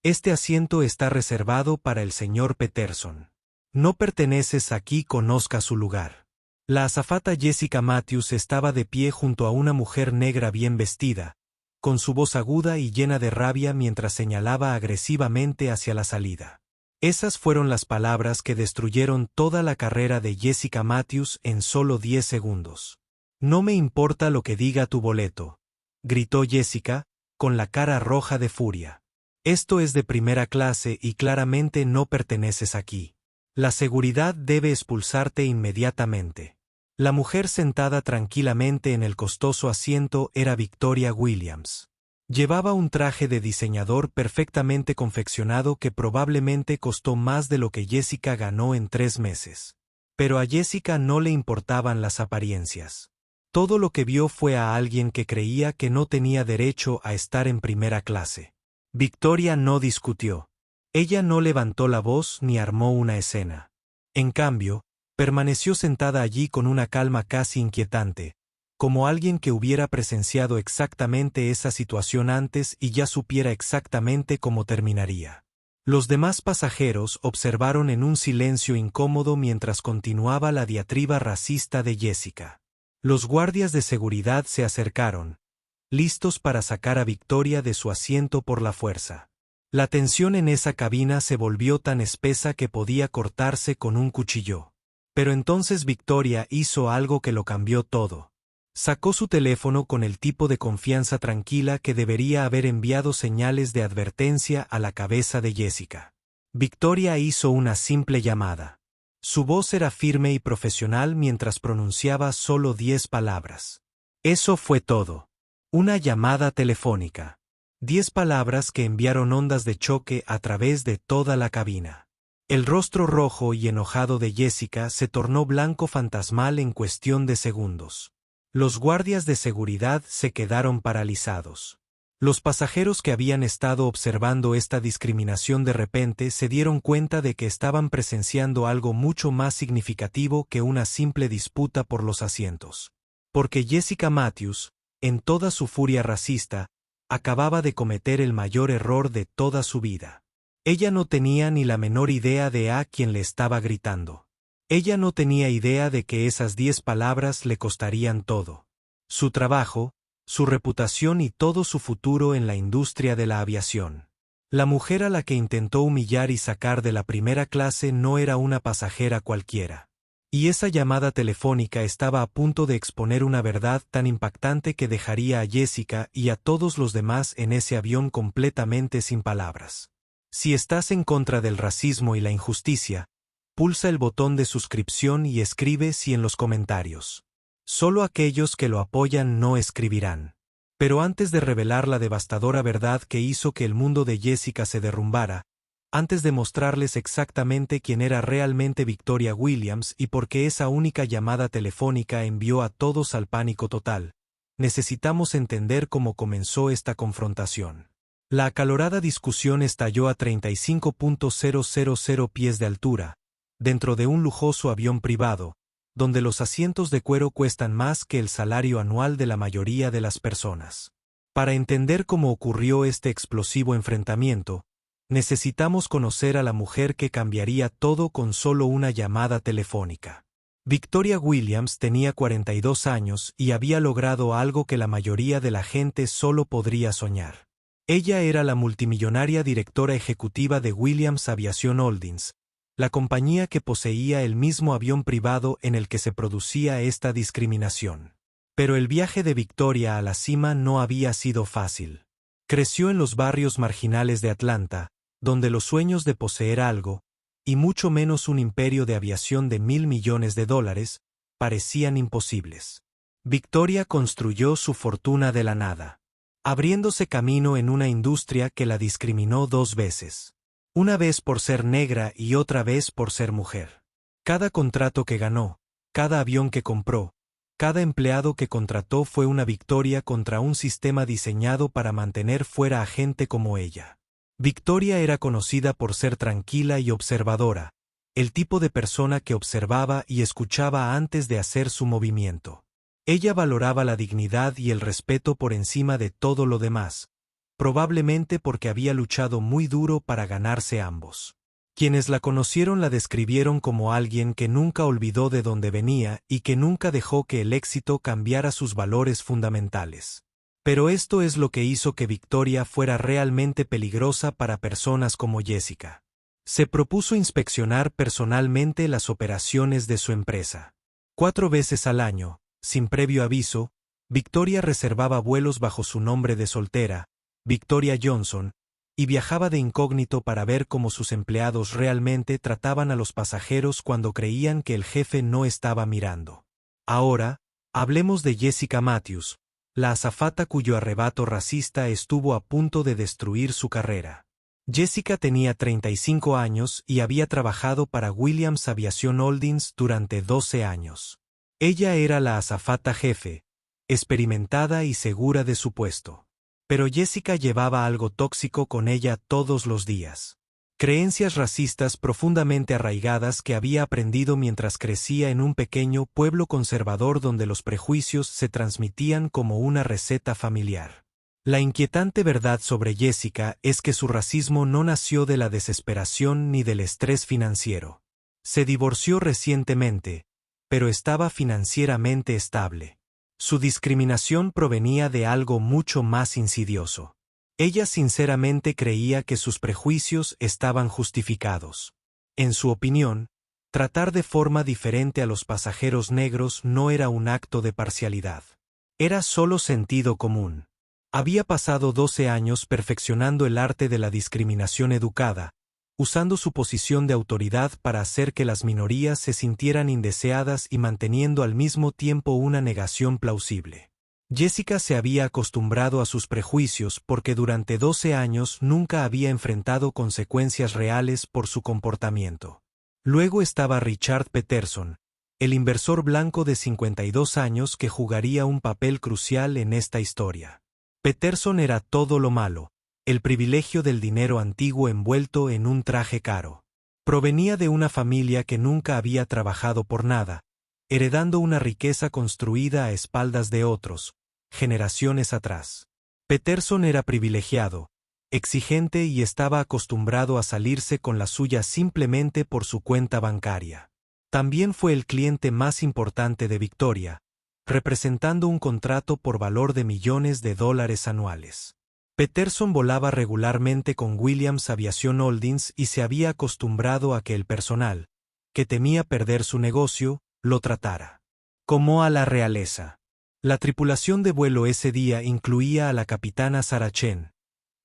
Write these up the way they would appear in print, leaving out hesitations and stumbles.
Este asiento está reservado para el señor Peterson. No perteneces aquí, conozca su lugar. La azafata Jessica Matthews estaba de pie junto a una mujer negra bien vestida, con su voz aguda y llena de rabia mientras señalaba agresivamente hacia la salida. Esas fueron las palabras que destruyeron toda la carrera de Jessica Matthews en solo 10 segundos. No me importa lo que diga tu boleto, gritó Jessica, con la cara roja de furia. Esto es de primera clase y claramente no perteneces aquí. La seguridad debe expulsarte inmediatamente. La mujer sentada tranquilamente en el costoso asiento era Victoria Williams. Llevaba un traje de diseñador perfectamente confeccionado que probablemente costó más de lo que Jessica ganó en 3 meses. Pero a Jessica no le importaban las apariencias. Todo lo que vio fue a alguien que creía que no tenía derecho a estar en primera clase. Victoria no discutió. Ella no levantó la voz ni armó una escena. En cambio, permaneció sentada allí con una calma casi inquietante, como alguien que hubiera presenciado exactamente esa situación antes y ya supiera exactamente cómo terminaría. Los demás pasajeros observaron en un silencio incómodo mientras continuaba la diatriba racista de Jessica. Los guardias de seguridad se acercaron, listos para sacar a Victoria de su asiento por la fuerza. La tensión en esa cabina se volvió tan espesa que podía cortarse con un cuchillo. Pero entonces Victoria hizo algo que lo cambió todo. Sacó su teléfono con el tipo de confianza tranquila que debería haber enviado señales de advertencia a la cabeza de Jessica. Victoria hizo una simple llamada. Su voz era firme y profesional mientras pronunciaba solo 10 palabras. Eso fue todo. Una llamada telefónica. 10 palabras que enviaron ondas de choque a través de toda la cabina. El rostro rojo y enojado de Jessica se tornó blanco fantasmal en cuestión de segundos. Los guardias de seguridad se quedaron paralizados. Los pasajeros que habían estado observando esta discriminación de repente se dieron cuenta de que estaban presenciando algo mucho más significativo que una simple disputa por los asientos. Porque Jessica Matthews, en toda su furia racista, acababa de cometer el mayor error de toda su vida. Ella no tenía ni la menor idea de a quién le estaba gritando. Ella no tenía idea de que esas 10 palabras le costarían todo. Su trabajo, su reputación y todo su futuro en la industria de la aviación. La mujer a la que intentó humillar y sacar de la primera clase no era una pasajera cualquiera. Y esa llamada telefónica estaba a punto de exponer una verdad tan impactante que dejaría a Jessica y a todos los demás en ese avión completamente sin palabras. Si estás en contra del racismo y la injusticia, pulsa el botón de suscripción y escribe sí en los comentarios. Solo aquellos que lo apoyan no escribirán. Pero antes de revelar la devastadora verdad que hizo que el mundo de Jessica se derrumbara, antes de mostrarles exactamente quién era realmente Victoria Williams y por qué esa única llamada telefónica envió a todos al pánico total, necesitamos entender cómo comenzó esta confrontación. La acalorada discusión estalló a 35.000 pies de altura, dentro de un lujoso avión privado, donde los asientos de cuero cuestan más que el salario anual de la mayoría de las personas. Para entender cómo ocurrió este explosivo enfrentamiento, necesitamos conocer a la mujer que cambiaría todo con solo una llamada telefónica. Victoria Williams tenía 42 años y había logrado algo que la mayoría de la gente solo podría soñar. Ella era la multimillonaria directora ejecutiva de Williams Aviation Holdings, la compañía que poseía el mismo avión privado en el que se producía esta discriminación. Pero el viaje de Victoria a la cima no había sido fácil. Creció en los barrios marginales de Atlanta, donde los sueños de poseer algo, y mucho menos un imperio de aviación de $1.000 millones, parecían imposibles. Victoria construyó su fortuna de la nada, abriéndose camino en una industria que la discriminó 2 veces. Una vez por ser negra y otra vez por ser mujer. Cada contrato que ganó, cada avión que compró, cada empleado que contrató fue una victoria contra un sistema diseñado para mantener fuera a gente como ella. Victoria era conocida por ser tranquila y observadora, el tipo de persona que observaba y escuchaba antes de hacer su movimiento. Ella valoraba la dignidad y el respeto por encima de todo lo demás, probablemente porque había luchado muy duro para ganarse ambos. Quienes la conocieron la describieron como alguien que nunca olvidó de dónde venía y que nunca dejó que el éxito cambiara sus valores fundamentales. Pero esto es lo que hizo que Victoria fuera realmente peligrosa para personas como Jessica. Se propuso inspeccionar personalmente las operaciones de su empresa. 4 veces al año, sin previo aviso, Victoria reservaba vuelos bajo su nombre de soltera, Victoria Johnson, y viajaba de incógnito para ver cómo sus empleados realmente trataban a los pasajeros cuando creían que el jefe no estaba mirando. Ahora, hablemos de Jessica Matthews, la azafata cuyo arrebato racista estuvo a punto de destruir su carrera. Jessica tenía 35 años y había trabajado para Williams Aviation Holdings durante 12 años. Ella era la azafata jefe, experimentada y segura de su puesto. Pero Jessica llevaba algo tóxico con ella todos los días. Creencias racistas profundamente arraigadas que había aprendido mientras crecía en un pequeño pueblo conservador donde los prejuicios se transmitían como una receta familiar. La inquietante verdad sobre Jessica es que su racismo no nació de la desesperación ni del estrés financiero. Se divorció recientemente, pero estaba financieramente estable. Su discriminación provenía de algo mucho más insidioso. Ella sinceramente creía que sus prejuicios estaban justificados. En su opinión, tratar de forma diferente a los pasajeros negros no era un acto de parcialidad. Era solo sentido común. Había pasado 12 años perfeccionando el arte de la discriminación educada, usando su posición de autoridad para hacer que las minorías se sintieran indeseadas y manteniendo al mismo tiempo una negación plausible. Jessica se había acostumbrado a sus prejuicios porque durante 12 años nunca había enfrentado consecuencias reales por su comportamiento. Luego estaba Richard Peterson, el inversor blanco de 52 años que jugaría un papel crucial en esta historia. Peterson era todo lo malo, el privilegio del dinero antiguo envuelto en un traje caro. Provenía de una familia que nunca había trabajado por nada, heredando una riqueza construida a espaldas de otros, generaciones atrás. Peterson era privilegiado, exigente y estaba acostumbrado a salirse con la suya simplemente por su cuenta bancaria. También fue el cliente más importante de Victoria, representando un contrato por valor de millones de dólares anuales. Peterson volaba regularmente con Williams Aviation Holdings y se había acostumbrado a que el personal, que temía perder su negocio, lo tratara como a la realeza. La tripulación de vuelo ese día incluía a la capitana Sarah Chen,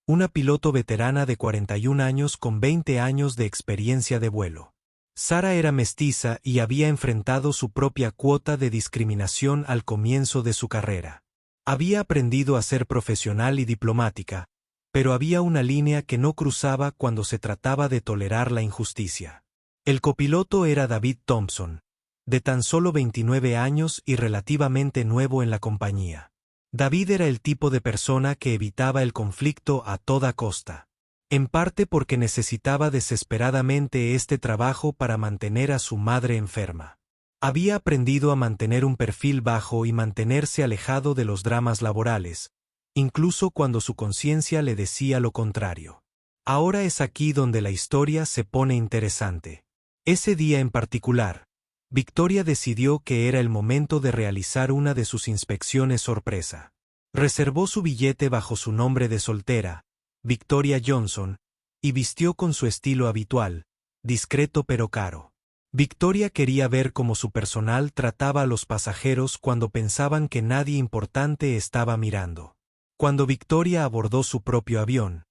una piloto veterana de 41 años con 20 años de experiencia de vuelo. Sarah era mestiza y había enfrentado su propia cuota de discriminación al comienzo de su carrera. Había aprendido a ser profesional y diplomática, pero había una línea que no cruzaba cuando se trataba de tolerar la injusticia. El copiloto era David Thompson, de tan solo 29 años y relativamente nuevo en la compañía. David era el tipo de persona que evitaba el conflicto a toda costa. En parte porque necesitaba desesperadamente este trabajo para mantener a su madre enferma. Había aprendido a mantener un perfil bajo y mantenerse alejado de los dramas laborales, incluso cuando su conciencia le decía lo contrario. Ahora es aquí donde la historia se pone interesante. Ese día en particular, Victoria decidió que era el momento de realizar una de sus inspecciones sorpresa. Reservó su billete bajo su nombre de soltera, Victoria Johnson, y vistió con su estilo habitual, discreto pero caro. Victoria quería ver cómo su personal trataba a los pasajeros cuando pensaban que nadie importante estaba mirando. Cuando Victoria abordó su propio avión,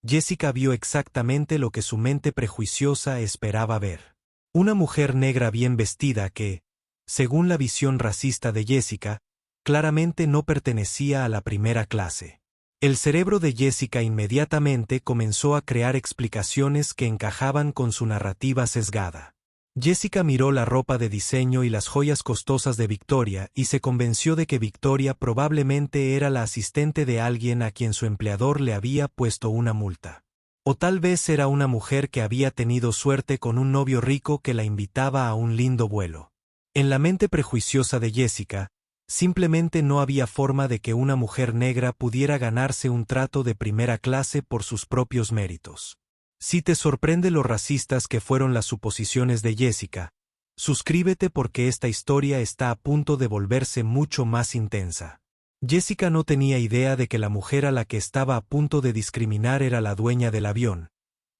Jessica vio exactamente lo que su mente prejuiciosa esperaba ver. Una mujer negra bien vestida que, según la visión racista de Jessica, claramente no pertenecía a la primera clase. El cerebro de Jessica inmediatamente comenzó a crear explicaciones que encajaban con su narrativa sesgada. Jessica miró la ropa de diseño y las joyas costosas de Victoria y se convenció de que Victoria probablemente era la asistente de alguien a quien su empleador le había puesto una multa. O tal vez era una mujer que había tenido suerte con un novio rico que la invitaba a un lindo vuelo. En la mente prejuiciosa de Jessica, Simplemente no había forma de que una mujer negra pudiera ganarse un trato de primera clase por sus propios méritos. Si te sorprende lo racistas que fueron las suposiciones de Jessica, suscríbete porque esta historia está a punto de volverse mucho más intensa. Jessica no tenía idea de que la mujer a la que estaba a punto de discriminar era la dueña del avión.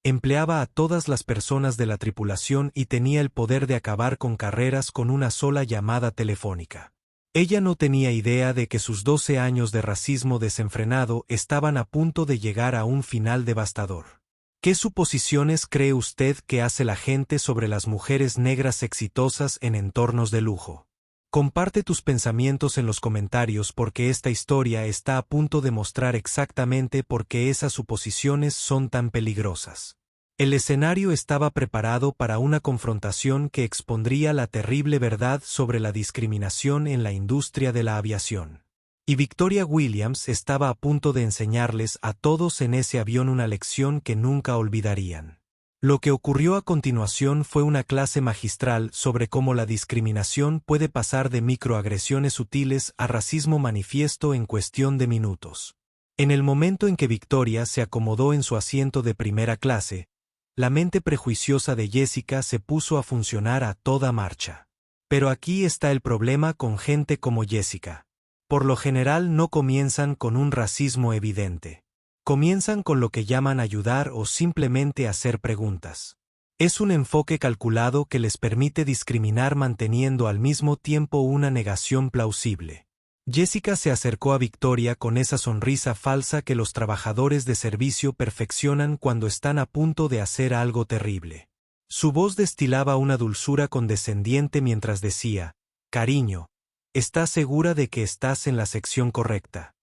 Empleaba a todas las personas de la tripulación y tenía el poder de acabar con carreras con una sola llamada telefónica. Ella no tenía idea de que sus 12 años de racismo desenfrenado estaban a punto de llegar a un final devastador. ¿Qué suposiciones cree usted que hace la gente sobre las mujeres negras exitosas en entornos de lujo? Comparte tus pensamientos en los comentarios porque esta historia está a punto de mostrar exactamente por qué esas suposiciones son tan peligrosas. El escenario estaba preparado para una confrontación que expondría la terrible verdad sobre la discriminación en la industria de la aviación. Y Victoria Williams estaba a punto de enseñarles a todos en ese avión una lección que nunca olvidarían. Lo que ocurrió a continuación fue una clase magistral sobre cómo la discriminación puede pasar de microagresiones sutiles a racismo manifiesto en cuestión de minutos. En el momento en que Victoria se acomodó en su asiento de primera clase, la mente prejuiciosa de Jessica se puso a funcionar a toda marcha. Pero aquí está el problema con gente como Jessica. Por lo general no comienzan con un racismo evidente. Comienzan con lo que llaman ayudar o simplemente hacer preguntas. Es un enfoque calculado que les permite discriminar manteniendo al mismo tiempo una negación plausible. Jessica se acercó a Victoria con esa sonrisa falsa que los trabajadores de servicio perfeccionan cuando están a punto de hacer algo terrible. Su voz destilaba una dulzura condescendiente mientras decía, «Cariño, ¿estás segura de que estás en la sección correcta?»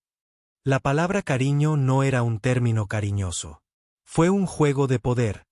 La palabra cariño no era un término cariñoso. Fue un juego de poder,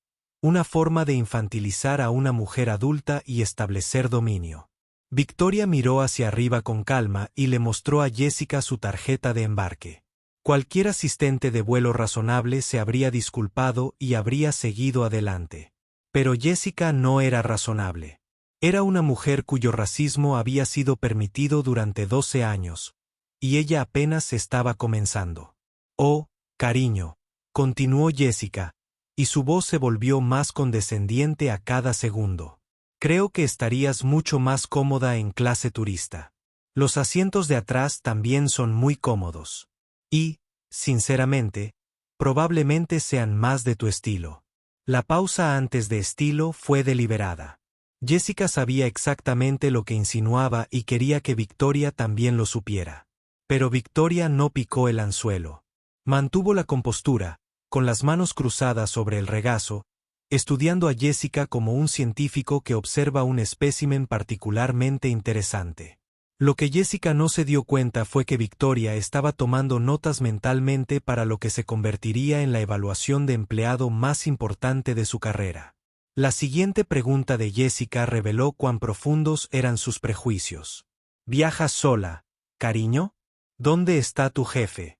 una forma de infantilizar a una mujer adulta y establecer dominio. Victoria miró hacia arriba con calma y le mostró a Jessica su tarjeta de embarque. Cualquier asistente de vuelo razonable se habría disculpado y habría seguido adelante. Pero Jessica no era razonable. Era una mujer cuyo racismo había sido permitido durante 12 años, y ella apenas estaba comenzando. «Oh, cariño», continuó Jessica, y su voz se volvió más condescendiente a cada segundo. «Creo que estarías mucho más cómoda en clase turista. Los asientos de atrás también son muy cómodos. Y, sinceramente, probablemente sean más de tu estilo». La pausa antes de estilo fue deliberada. Jessica sabía exactamente lo que insinuaba y quería que Victoria también lo supiera. Pero Victoria no picó el anzuelo. Mantuvo la compostura, con las manos cruzadas sobre el regazo, estudiando a Jessica como un científico que observa un espécimen particularmente interesante. Lo que Jessica no se dio cuenta fue que Victoria estaba tomando notas mentalmente para lo que se convertiría en la evaluación de empleado más importante de su carrera. La siguiente pregunta de Jessica reveló cuán profundos eran sus prejuicios. «¿Viajas sola, cariño? ¿Dónde está tu jefe?»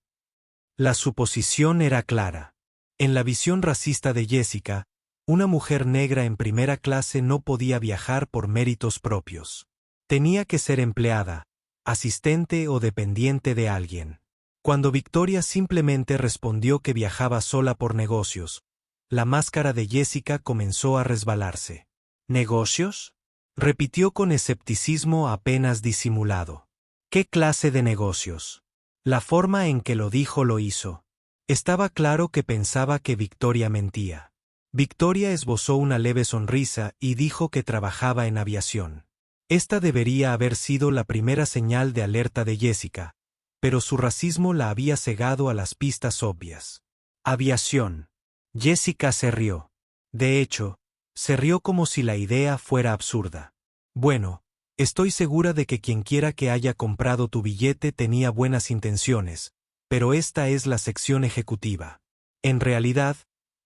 La suposición era clara. En la visión racista de Jessica, una mujer negra en primera clase no podía viajar por méritos propios. Tenía que ser empleada, asistente o dependiente de alguien. Cuando Victoria simplemente respondió que viajaba sola por negocios, la máscara de Jessica comenzó a resbalarse. «¿Negocios?», repitió con escepticismo apenas disimulado. «¿Qué clase de negocios?». La forma en que lo dijo lo hizo. Estaba claro que pensaba que Victoria mentía. Victoria esbozó una leve sonrisa y dijo que trabajaba en aviación. Esta debería haber sido la primera señal de alerta de Jessica, pero su racismo la había cegado a las pistas obvias. «Aviación». Jessica se rió. De hecho, se rió como si la idea fuera absurda. «Bueno, estoy segura de que quienquiera que haya comprado tu billete tenía buenas intenciones, pero esta es la sección ejecutiva. En realidad,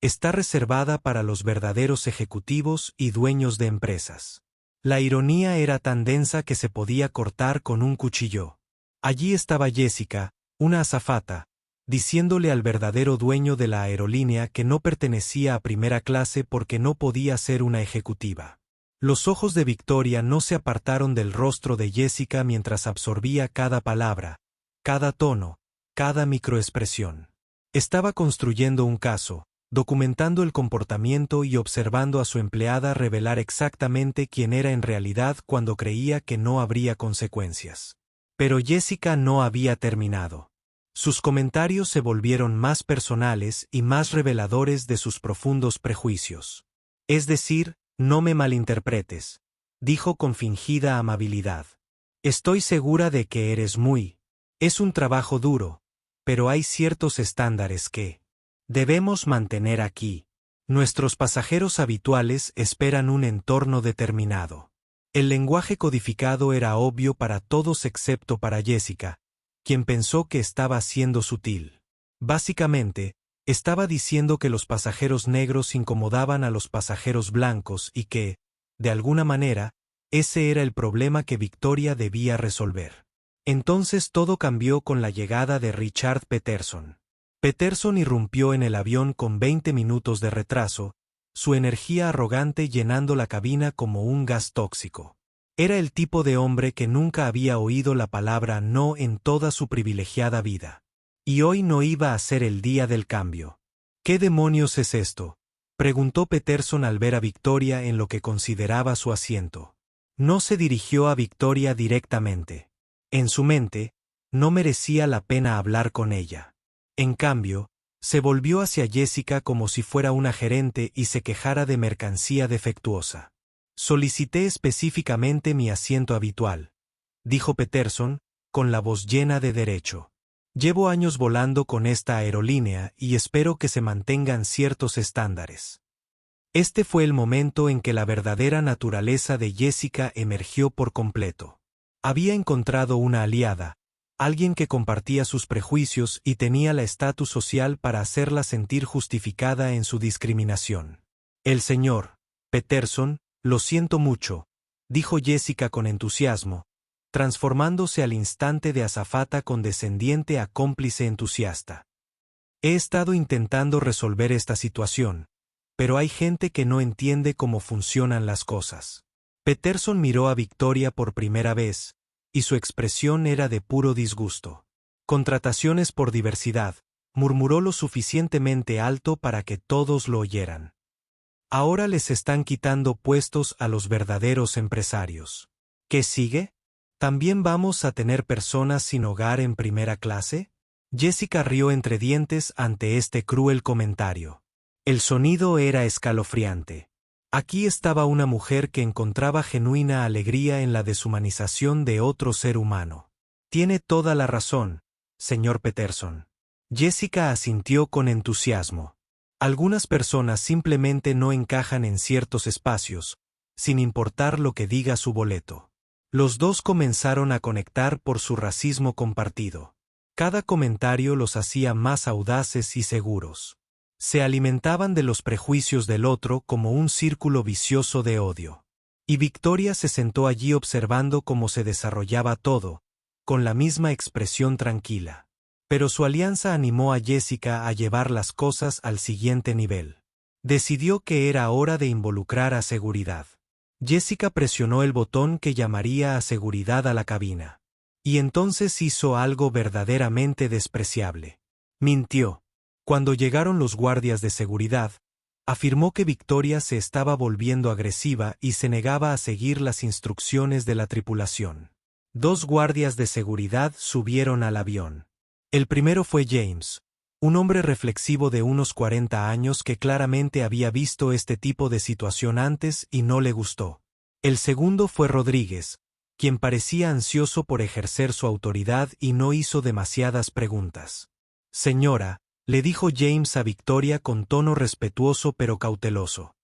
está reservada para los verdaderos ejecutivos y dueños de empresas». La ironía era tan densa que se podía cortar con un cuchillo. Allí estaba Jessica, una azafata, diciéndole al verdadero dueño de la aerolínea que no pertenecía a primera clase porque no podía ser una ejecutiva. Los ojos de Victoria no se apartaron del rostro de Jessica mientras absorbía cada palabra, cada tono, cada microexpresión. Estaba construyendo un caso, documentando el comportamiento y observando a su empleada revelar exactamente quién era en realidad cuando creía que no habría consecuencias. Pero Jessica no había terminado. Sus comentarios se volvieron más personales y más reveladores de sus profundos prejuicios. Es decir, no me malinterpretes, dijo con fingida amabilidad. Estoy segura de que eres muy. Es un trabajo duro, pero hay ciertos estándares que debemos mantener aquí. Nuestros pasajeros habituales esperan un entorno determinado. El lenguaje codificado era obvio para todos excepto para Jessica, quien pensó que estaba siendo sutil. Básicamente, estaba diciendo que los pasajeros negros incomodaban a los pasajeros blancos y que, de alguna manera, ese era el problema que Victoria debía resolver. Entonces todo cambió con la llegada de Richard Peterson. Peterson irrumpió en el avión con 20 minutos de retraso, su energía arrogante llenando la cabina como un gas tóxico. Era el tipo de hombre que nunca había oído la palabra no en toda su privilegiada vida. Y hoy no iba a ser el día del cambio. ¿Qué demonios es esto?, preguntó Peterson al ver a Victoria en lo que consideraba su asiento. No se dirigió a Victoria directamente. En su mente, no merecía la pena hablar con ella. En cambio, se volvió hacia Jessica como si fuera una gerente y se quejara de mercancía defectuosa. Solicité específicamente mi asiento habitual, dijo Peterson, con la voz llena de derecho. Llevo años volando con esta aerolínea y espero que se mantengan ciertos estándares. Este fue el momento en que la verdadera naturaleza de Jessica emergió por completo. Había encontrado una aliada, alguien que compartía sus prejuicios y tenía la estatus social para hacerla sentir justificada en su discriminación. El señor Peterson, lo siento mucho, dijo Jessica con entusiasmo, transformándose al instante de azafata condescendiente a cómplice entusiasta. He estado intentando resolver esta situación, pero hay gente que no entiende cómo funcionan las cosas. Peterson miró a Victoria por primera vez, y su expresión era de puro disgusto. Contrataciones por diversidad, murmuró lo suficientemente alto para que todos lo oyeran. Ahora les están quitando puestos a los verdaderos empresarios. ¿Qué sigue? ¿También vamos a tener personas sin hogar en primera clase? Jessica rió entre dientes ante este cruel comentario. El sonido era escalofriante. Aquí estaba una mujer que encontraba genuina alegría en la deshumanización de otro ser humano. Tiene toda la razón, señor Peterson. Jessica asintió con entusiasmo. Algunas personas simplemente no encajan en ciertos espacios, sin importar lo que diga su boleto. Los dos comenzaron a conectar por su racismo compartido. Cada comentario los hacía más audaces y seguros. Se alimentaban de los prejuicios del otro como un círculo vicioso de odio. Y Victoria se sentó allí observando cómo se desarrollaba todo, con la misma expresión tranquila. Pero su alianza animó a Jessica a llevar las cosas al siguiente nivel. Decidió que era hora de involucrar a seguridad. Jessica presionó el botón que llamaría a seguridad a la cabina. Y entonces hizo algo verdaderamente despreciable. Mintió. Cuando llegaron los guardias de seguridad, afirmó que Victoria se estaba volviendo agresiva y se negaba a seguir las instrucciones de la tripulación. 2 guardias de seguridad subieron al avión. El primero fue James, un hombre reflexivo de unos 40 años que claramente había visto este tipo de situación antes y no le gustó. El segundo fue Rodríguez, quien parecía ansioso por ejercer su autoridad y no hizo demasiadas preguntas. Señora, le dijo James a Victoria con tono respetuoso pero cauteloso.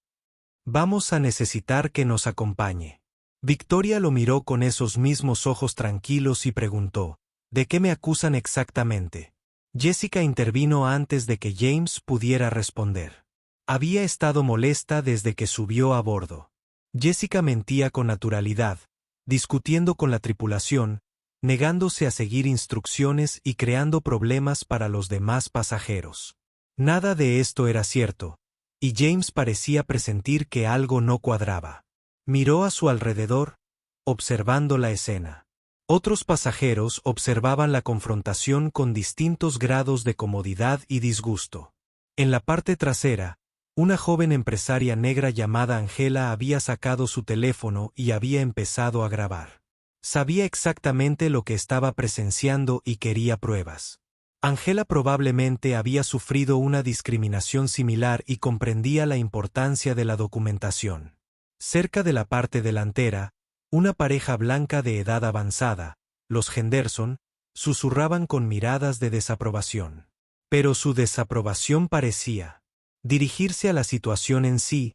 Vamos a necesitar que nos acompañe. Victoria lo miró con esos mismos ojos tranquilos y preguntó, ¿de qué me acusan exactamente? Jessica intervino antes de que James pudiera responder. Había estado molesta desde que subió a bordo. Jessica mentía con naturalidad, discutiendo con la tripulación, negándose a seguir instrucciones y creando problemas para los demás pasajeros. Nada de esto era cierto, y James parecía presentir que algo no cuadraba. Miró a su alrededor, observando la escena. Otros pasajeros observaban la confrontación con distintos grados de comodidad y disgusto. En la parte trasera, una joven empresaria negra llamada Angela había sacado su teléfono y había empezado a grabar. Sabía exactamente lo que estaba presenciando y quería pruebas. Angela probablemente había sufrido una discriminación similar y comprendía la importancia de la documentación. Cerca de la parte delantera, una pareja blanca de edad avanzada, los Henderson, susurraban con miradas de desaprobación. Pero su desaprobación parecía dirigirse a la situación en sí,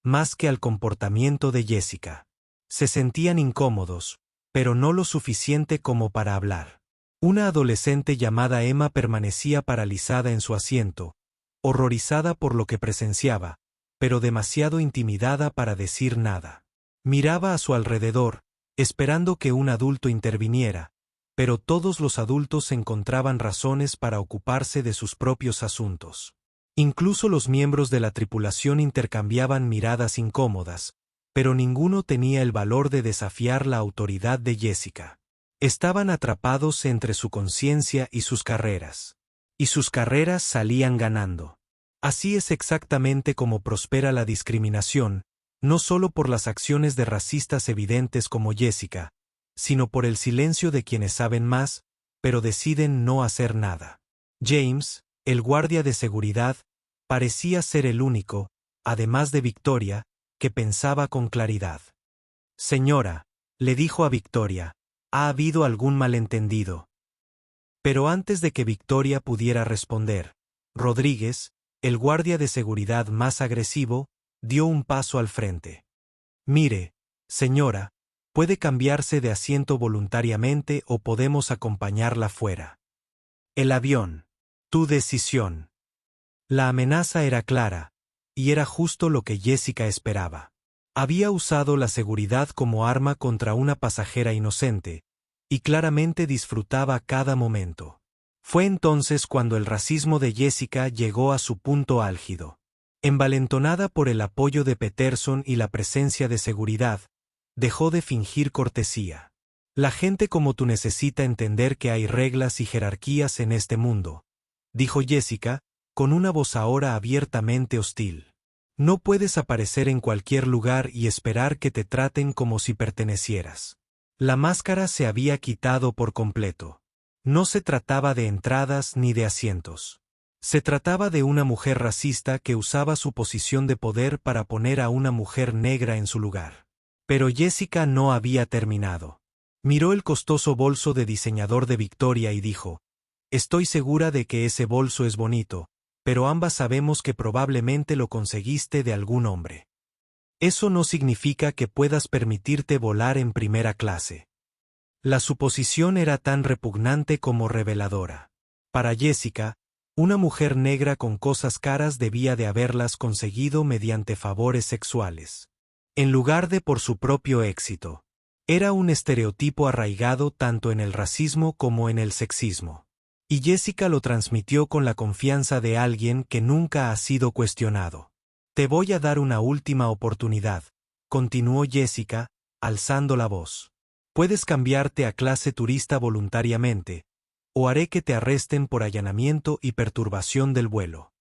más que al comportamiento de Jessica. Se sentían incómodos, pero no lo suficiente como para hablar. Una adolescente llamada Emma permanecía paralizada en su asiento, horrorizada por lo que presenciaba, pero demasiado intimidada para decir nada. Miraba a su alrededor, esperando que un adulto interviniera, pero todos los adultos encontraban razones para ocuparse de sus propios asuntos. Incluso los miembros de la tripulación intercambiaban miradas incómodas, pero ninguno tenía el valor de desafiar la autoridad de Jessica. Estaban atrapados entre su conciencia y sus carreras. Y sus carreras salían ganando. Así es exactamente como prospera la discriminación, no solo por las acciones de racistas evidentes como Jessica, sino por el silencio de quienes saben más, pero deciden no hacer nada. James, el guardia de seguridad, parecía ser el único, además de Victoria, que pensaba con claridad. Señora, le dijo a Victoria, ¿ha habido algún malentendido? Pero antes de que Victoria pudiera responder, Rodríguez, el guardia de seguridad más agresivo, dio un paso al frente. Mire, señora, puede cambiarse de asiento voluntariamente o podemos acompañarla fuera. El avión. Tu decisión. La amenaza era clara, y era justo lo que Jessica esperaba. Había usado la seguridad como arma contra una pasajera inocente, y claramente disfrutaba cada momento. Fue entonces cuando el racismo de Jessica llegó a su punto álgido. Envalentonada por el apoyo de Peterson y la presencia de seguridad, dejó de fingir cortesía. La gente como tú necesita entender que hay reglas y jerarquías en este mundo, dijo Jessica, con una voz ahora abiertamente hostil. No puedes aparecer en cualquier lugar y esperar que te traten como si pertenecieras. La máscara se había quitado por completo. No se trataba de entradas ni de asientos. Se trataba de una mujer racista que usaba su posición de poder para poner a una mujer negra en su lugar. Pero Jessica no había terminado. Miró el costoso bolso de diseñador de Victoria y dijo, «Estoy segura de que ese bolso es bonito, pero ambas sabemos que probablemente lo conseguiste de algún hombre. Eso no significa que puedas permitirte volar en primera clase». La suposición era tan repugnante como reveladora. Para Jessica, una mujer negra con cosas caras debía de haberlas conseguido mediante favores sexuales, en lugar de por su propio éxito. Era un estereotipo arraigado tanto en el racismo como en el sexismo. Y Jessica lo transmitió con la confianza de alguien que nunca ha sido cuestionado. «Te voy a dar una última oportunidad», continuó Jessica, alzando la voz. «Puedes cambiarte a clase turista voluntariamente, o haré que te arresten por allanamiento y perturbación del vuelo».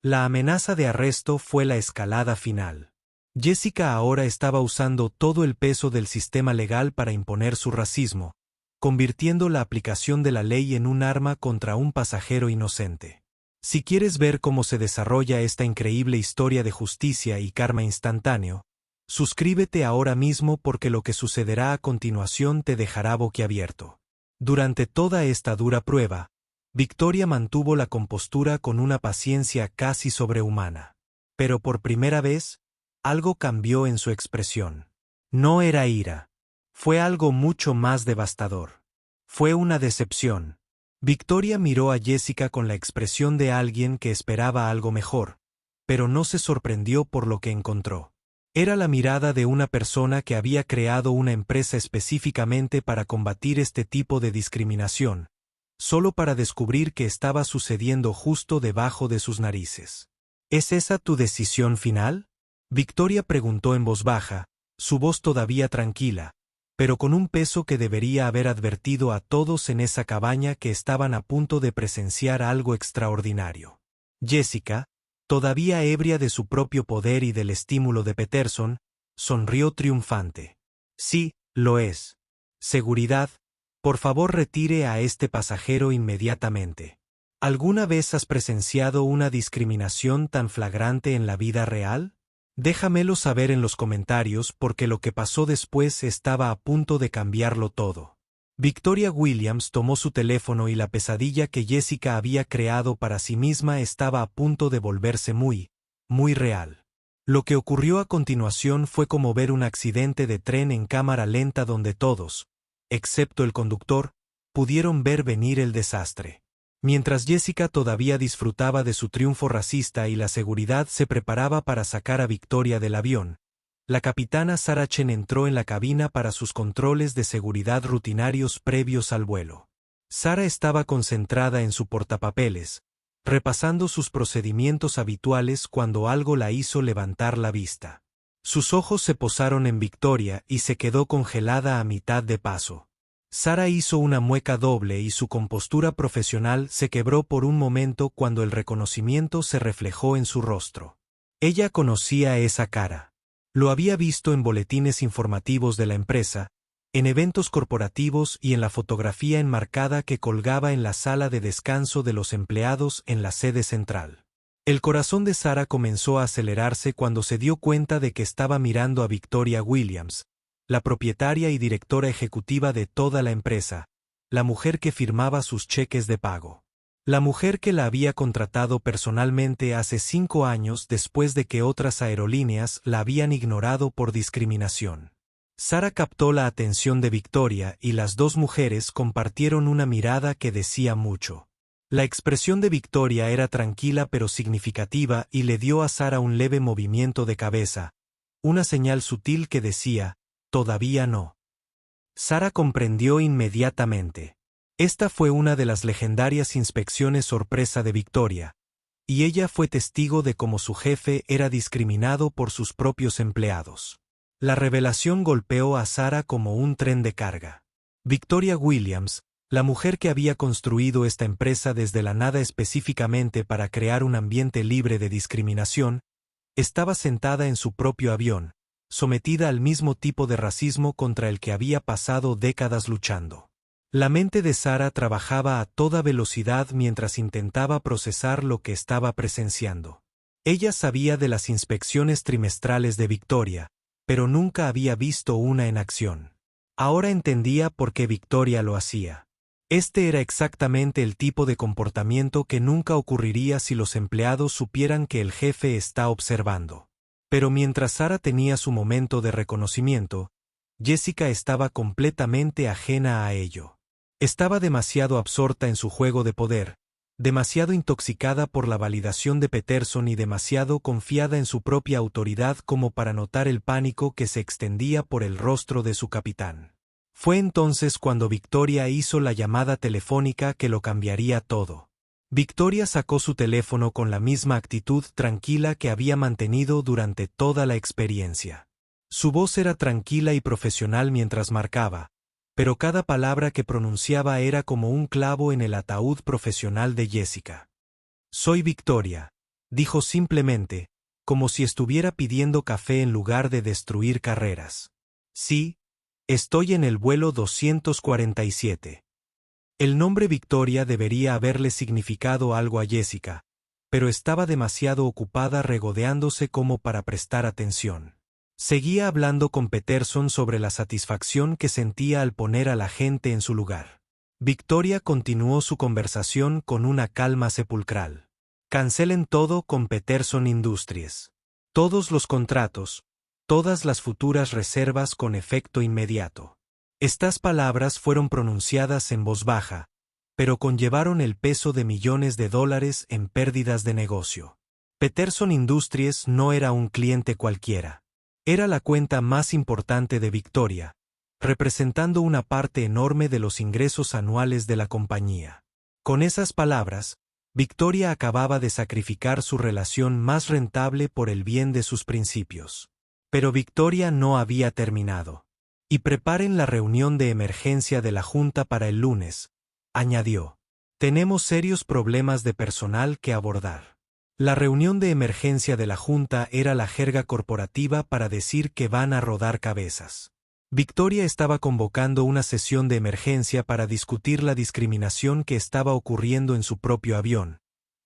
La amenaza de arresto fue la escalada final. Jessica ahora estaba usando todo el peso del sistema legal para imponer su racismo, convirtiendo la aplicación de la ley en un arma contra un pasajero inocente. Si quieres ver cómo se desarrolla esta increíble historia de justicia y karma instantáneo, suscríbete ahora mismo porque lo que sucederá a continuación te dejará boquiabierto. Durante toda esta dura prueba, Victoria mantuvo la compostura con una paciencia casi sobrehumana. Pero por primera vez, algo cambió en su expresión. No era ira. Fue algo mucho más devastador. Fue una decepción. Victoria miró a Jessica con la expresión de alguien que esperaba algo mejor, pero no se sorprendió por lo que encontró. Era la mirada de una persona que había creado una empresa específicamente para combatir este tipo de discriminación, solo para descubrir que estaba sucediendo justo debajo de sus narices. ¿Es esa tu decisión final?, Victoria preguntó en voz baja, su voz todavía tranquila, pero con un peso que debería haber advertido a todos en esa cabaña que estaban a punto de presenciar algo extraordinario. Jessica, todavía ebria de su propio poder y del estímulo de Peterson, sonrió triunfante. Sí, lo es. Seguridad, por favor retire a este pasajero inmediatamente. ¿Alguna vez has presenciado una discriminación tan flagrante en la vida real? Déjamelo saber en los comentarios porque lo que pasó después estaba a punto de cambiarlo todo. Victoria Williams tomó su teléfono y la pesadilla que Jessica había creado para sí misma estaba a punto de volverse muy real. Lo que ocurrió a continuación fue como ver un accidente de tren en cámara lenta donde todos, excepto el conductor, pudieron ver venir el desastre. Mientras Jessica todavía disfrutaba de su triunfo racista y la seguridad se preparaba para sacar a Victoria del avión, la capitana Sarah Chen entró en la cabina para sus controles de seguridad rutinarios previos al vuelo. Sarah estaba concentrada en su portapapeles, repasando sus procedimientos habituales cuando algo la hizo levantar la vista. Sus ojos se posaron en Victoria y se quedó congelada a mitad de paso. Sarah hizo una mueca doble y su compostura profesional se quebró por un momento cuando el reconocimiento se reflejó en su rostro. Ella conocía esa cara. Lo había visto en boletines informativos de la empresa, en eventos corporativos y en la fotografía enmarcada que colgaba en la sala de descanso de los empleados en la sede central. El corazón de Sarah comenzó a acelerarse cuando se dio cuenta de que estaba mirando a Victoria Williams, la propietaria y directora ejecutiva de toda la empresa, la mujer que firmaba sus cheques de pago. La mujer que la había contratado personalmente hace 5 años después de que otras aerolíneas la habían ignorado por discriminación. Sarah captó la atención de Victoria y las dos mujeres compartieron una mirada que decía mucho. La expresión de Victoria era tranquila pero significativa y le dio a Sarah un leve movimiento de cabeza, una señal sutil que decía, todavía no. Sarah comprendió inmediatamente. Esta fue una de las legendarias inspecciones sorpresa de Victoria, y ella fue testigo de cómo su jefe era discriminado por sus propios empleados. La revelación golpeó a Sarah como un tren de carga. Victoria Williams, la mujer que había construido esta empresa desde la nada específicamente para crear un ambiente libre de discriminación, estaba sentada en su propio avión, sometida al mismo tipo de racismo contra el que había pasado décadas luchando. La mente de Sarah trabajaba a toda velocidad mientras intentaba procesar lo que estaba presenciando. Ella sabía de las inspecciones trimestrales de Victoria, pero nunca había visto una en acción. Ahora entendía por qué Victoria lo hacía. Este era exactamente el tipo de comportamiento que nunca ocurriría si los empleados supieran que el jefe está observando. Pero mientras Sarah tenía su momento de reconocimiento, Jessica estaba completamente ajena a ello. Estaba demasiado absorta en su juego de poder, demasiado intoxicada por la validación de Peterson y demasiado confiada en su propia autoridad como para notar el pánico que se extendía por el rostro de su capitán. Fue entonces cuando Victoria hizo la llamada telefónica que lo cambiaría todo. Victoria sacó su teléfono con la misma actitud tranquila que había mantenido durante toda la experiencia. Su voz era tranquila y profesional mientras marcaba, pero cada palabra que pronunciaba era como un clavo en el ataúd profesional de Jessica. «Soy Victoria», dijo simplemente, como si estuviera pidiendo café en lugar de destruir carreras. «Sí, estoy en el vuelo 247». El nombre Victoria debería haberle significado algo a Jessica, pero estaba demasiado ocupada regodeándose como para prestar atención. Seguía hablando con Peterson sobre la satisfacción que sentía al poner a la gente en su lugar. Victoria continuó su conversación con una calma sepulcral. Cancelen todo con Peterson Industries. Todos los contratos, todas las futuras reservas con efecto inmediato. Estas palabras fueron pronunciadas en voz baja, pero conllevaron el peso de millones de dólares en pérdidas de negocio. Peterson Industries no era un cliente cualquiera. Era la cuenta más importante de Victoria, representando una parte enorme de los ingresos anuales de la compañía. Con esas palabras, Victoria acababa de sacrificar su relación más rentable por el bien de sus principios. Pero Victoria no había terminado. Y preparen la reunión de emergencia de la Junta para el lunes, añadió. Tenemos serios problemas de personal que abordar. La reunión de emergencia de la Junta era la jerga corporativa para decir que van a rodar cabezas. Victoria estaba convocando una sesión de emergencia para discutir la discriminación que estaba ocurriendo en su propio avión,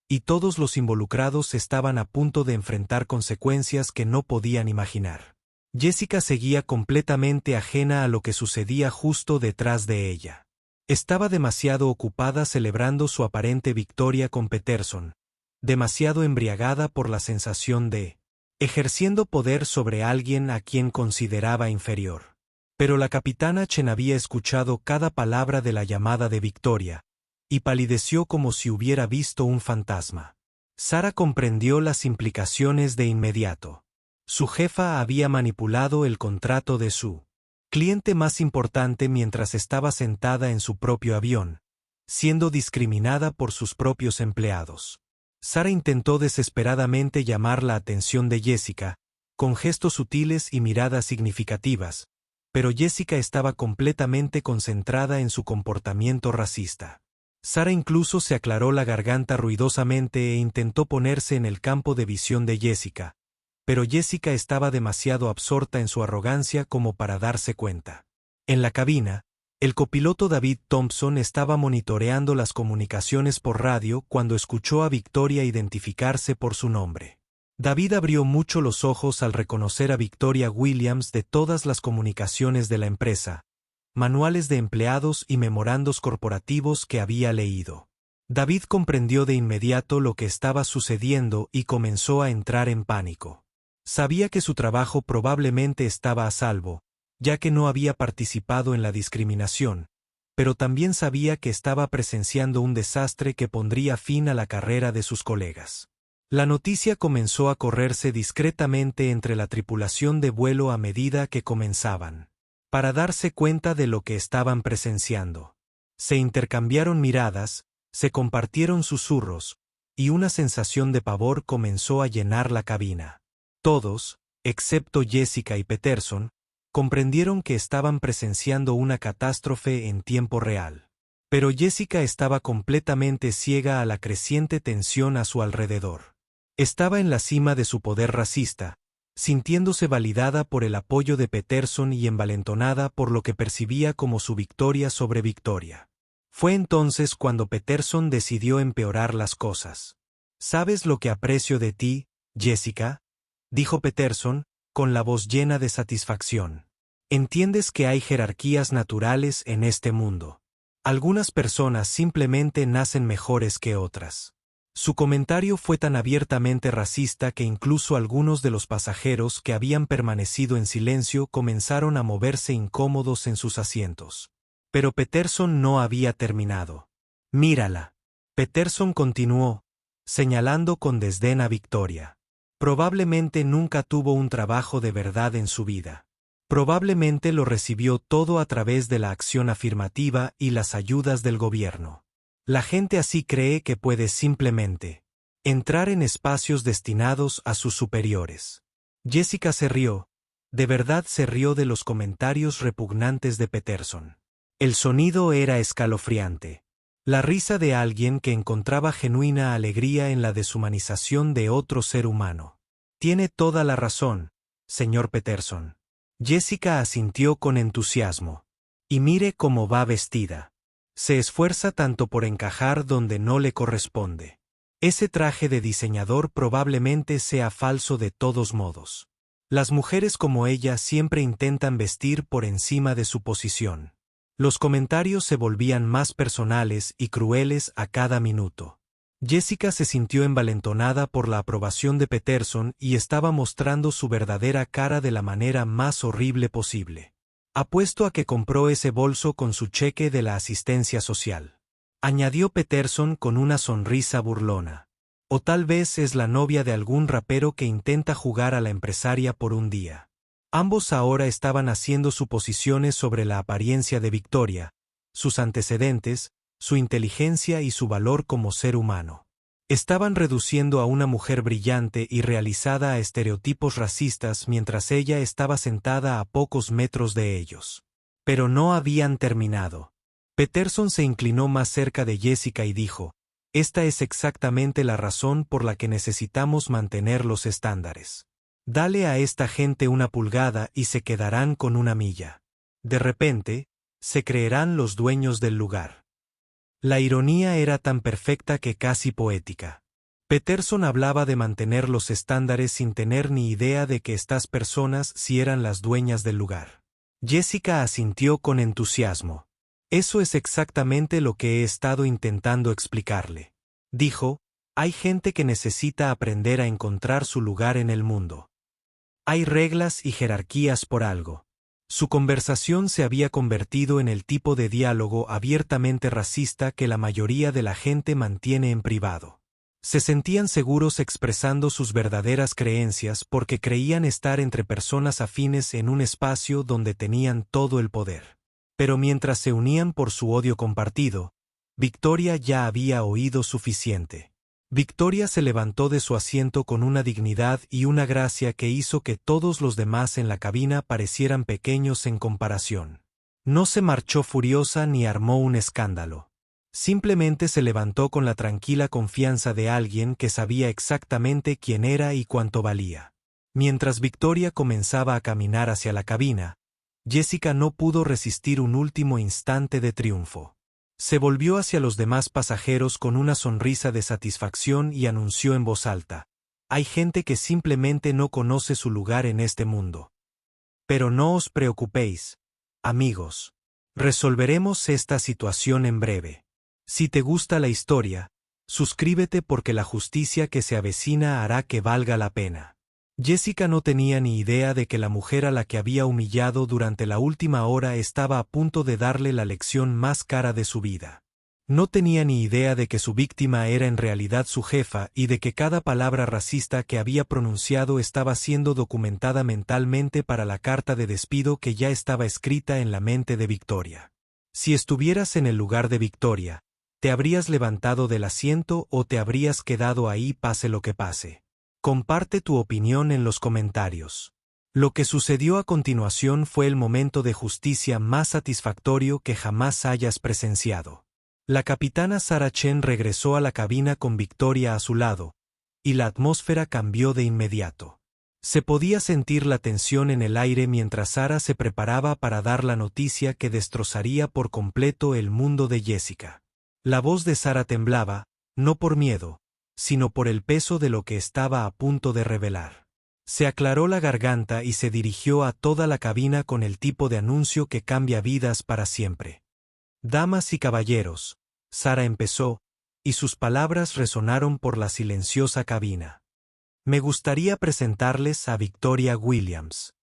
y todos los involucrados estaban a punto de enfrentar consecuencias que no podían imaginar. Jessica seguía completamente ajena a lo que sucedía justo detrás de ella. Estaba demasiado ocupada celebrando su aparente victoria con Peterson, demasiado embriagada por la sensación de ejerciendo poder sobre alguien a quien consideraba inferior. Pero la capitana Chen había escuchado cada palabra de la llamada de Victoria, y palideció como si hubiera visto un fantasma. Sara comprendió las implicaciones de inmediato. Su jefa había manipulado el contrato de su cliente más importante mientras estaba sentada en su propio avión, siendo discriminada por sus propios empleados. Sara intentó desesperadamente llamar la atención de Jessica, con gestos sutiles y miradas significativas, pero Jessica estaba completamente concentrada en su comportamiento racista. Sara incluso se aclaró la garganta ruidosamente e intentó ponerse en el campo de visión de Jessica, pero Jessica estaba demasiado absorta en su arrogancia como para darse cuenta. En la cabina, el copiloto David Thompson estaba monitoreando las comunicaciones por radio cuando escuchó a Victoria identificarse por su nombre. David abrió mucho los ojos al reconocer a Victoria Williams de todas las comunicaciones de la empresa, manuales de empleados y memorandos corporativos que había leído. David comprendió de inmediato lo que estaba sucediendo y comenzó a entrar en pánico. Sabía que su trabajo probablemente estaba a salvo, ya que no había participado en la discriminación, pero también sabía que estaba presenciando un desastre que pondría fin a la carrera de sus colegas. La noticia comenzó a correrse discretamente entre la tripulación de vuelo a medida que comenzaban, para darse cuenta de lo que estaban presenciando. Se intercambiaron miradas, se compartieron susurros, y una sensación de pavor comenzó a llenar la cabina. Todos, excepto Jessica y Peterson, comprendieron que estaban presenciando una catástrofe en tiempo real. Pero Jessica estaba completamente ciega a la creciente tensión a su alrededor. Estaba en la cima de su poder racista, sintiéndose validada por el apoyo de Peterson y envalentonada por lo que percibía como su victoria sobre Victoria. Fue entonces cuando Peterson decidió empeorar las cosas. ¿Sabes lo que aprecio de ti, Jessica?, dijo Peterson, con la voz llena de satisfacción. Entiendes que hay jerarquías naturales en este mundo. Algunas personas simplemente nacen mejores que otras. Su comentario fue tan abiertamente racista que incluso algunos de los pasajeros que habían permanecido en silencio comenzaron a moverse incómodos en sus asientos. Pero Peterson no había terminado. Mírala. Peterson continuó, señalando con desdén a Victoria. Probablemente nunca tuvo un trabajo de verdad en su vida. Probablemente lo recibió todo a través de la acción afirmativa y las ayudas del gobierno. La gente así cree que puede simplemente entrar en espacios destinados a sus superiores. Jessica se rió, de verdad se rió de los comentarios repugnantes de Peterson. El sonido era escalofriante. La risa de alguien que encontraba genuina alegría en la deshumanización de otro ser humano. Tiene toda la razón, señor Peterson. Jessica asintió con entusiasmo. Y mire cómo va vestida. Se esfuerza tanto por encajar donde no le corresponde. Ese traje de diseñador probablemente sea falso de todos modos. Las mujeres como ella siempre intentan vestir por encima de su posición. Los comentarios se volvían más personales y crueles a cada minuto. Jessica se sintió envalentonada por la aprobación de Peterson y estaba mostrando su verdadera cara de la manera más horrible posible. Apuesto a que compró ese bolso con su cheque de la asistencia social, añadió Peterson con una sonrisa burlona. O tal vez es la novia de algún rapero que intenta jugar a la empresaria por un día. Ambos ahora estaban haciendo suposiciones sobre la apariencia de Victoria, sus antecedentes, su inteligencia y su valor como ser humano. Estaban reduciendo a una mujer brillante y realizada a estereotipos racistas mientras ella estaba sentada a pocos metros de ellos. Pero no habían terminado. Peterson se inclinó más cerca de Jessica y dijo: «Esta es exactamente la razón por la que necesitamos mantener los estándares. Dale a esta gente una pulgada y se quedarán con una milla. De repente, se creerán los dueños del lugar». La ironía era tan perfecta que casi poética. Peterson hablaba de mantener los estándares sin tener ni idea de que estas personas sí eran las dueñas del lugar. Jessica asintió con entusiasmo. «Eso es exactamente lo que he estado intentando explicarle», dijo. «Hay gente que necesita aprender a encontrar su lugar en el mundo. Hay reglas y jerarquías por algo». Su conversación se había convertido en el tipo de diálogo abiertamente racista que la mayoría de la gente mantiene en privado. Se sentían seguros expresando sus verdaderas creencias porque creían estar entre personas afines en un espacio donde tenían todo el poder. Pero mientras se unían por su odio compartido, Victoria ya había oído suficiente. Victoria se levantó de su asiento con una dignidad y una gracia que hizo que todos los demás en la cabina parecieran pequeños en comparación. No se marchó furiosa ni armó un escándalo. Simplemente se levantó con la tranquila confianza de alguien que sabía exactamente quién era y cuánto valía. Mientras Victoria comenzaba a caminar hacia la cabina, Jessica no pudo resistir un último instante de triunfo. Se volvió hacia los demás pasajeros con una sonrisa de satisfacción y anunció en voz alta: «Hay gente que simplemente no conoce su lugar en este mundo. Pero no os preocupéis, amigos. Resolveremos esta situación en breve. Si te gusta la historia, suscríbete porque la justicia que se avecina hará que valga la pena». Jessica no tenía ni idea de que la mujer a la que había humillado durante la última hora estaba a punto de darle la lección más cara de su vida. No tenía ni idea de que su víctima era en realidad su jefa y de que cada palabra racista que había pronunciado estaba siendo documentada mentalmente para la carta de despido que ya estaba escrita en la mente de Victoria. Si estuvieras en el lugar de Victoria, ¿te habrías levantado del asiento o te habrías quedado ahí pase lo que pase? Comparte tu opinión en los comentarios. Lo que sucedió a continuación fue el momento de justicia más satisfactorio que jamás hayas presenciado. La capitana Sarah Chen regresó a la cabina con Victoria a su lado, y la atmósfera cambió de inmediato. Se podía sentir la tensión en el aire mientras Sarah se preparaba para dar la noticia que destrozaría por completo el mundo de Jessica. La voz de Sarah temblaba, no por miedo, sino por el peso de lo que estaba a punto de revelar. Se aclaró la garganta y se dirigió a toda la cabina con el tipo de anuncio que cambia vidas para siempre. «Damas y caballeros», Sarah empezó, y sus palabras resonaron por la silenciosa cabina. «Me gustaría presentarles a Victoria Williams».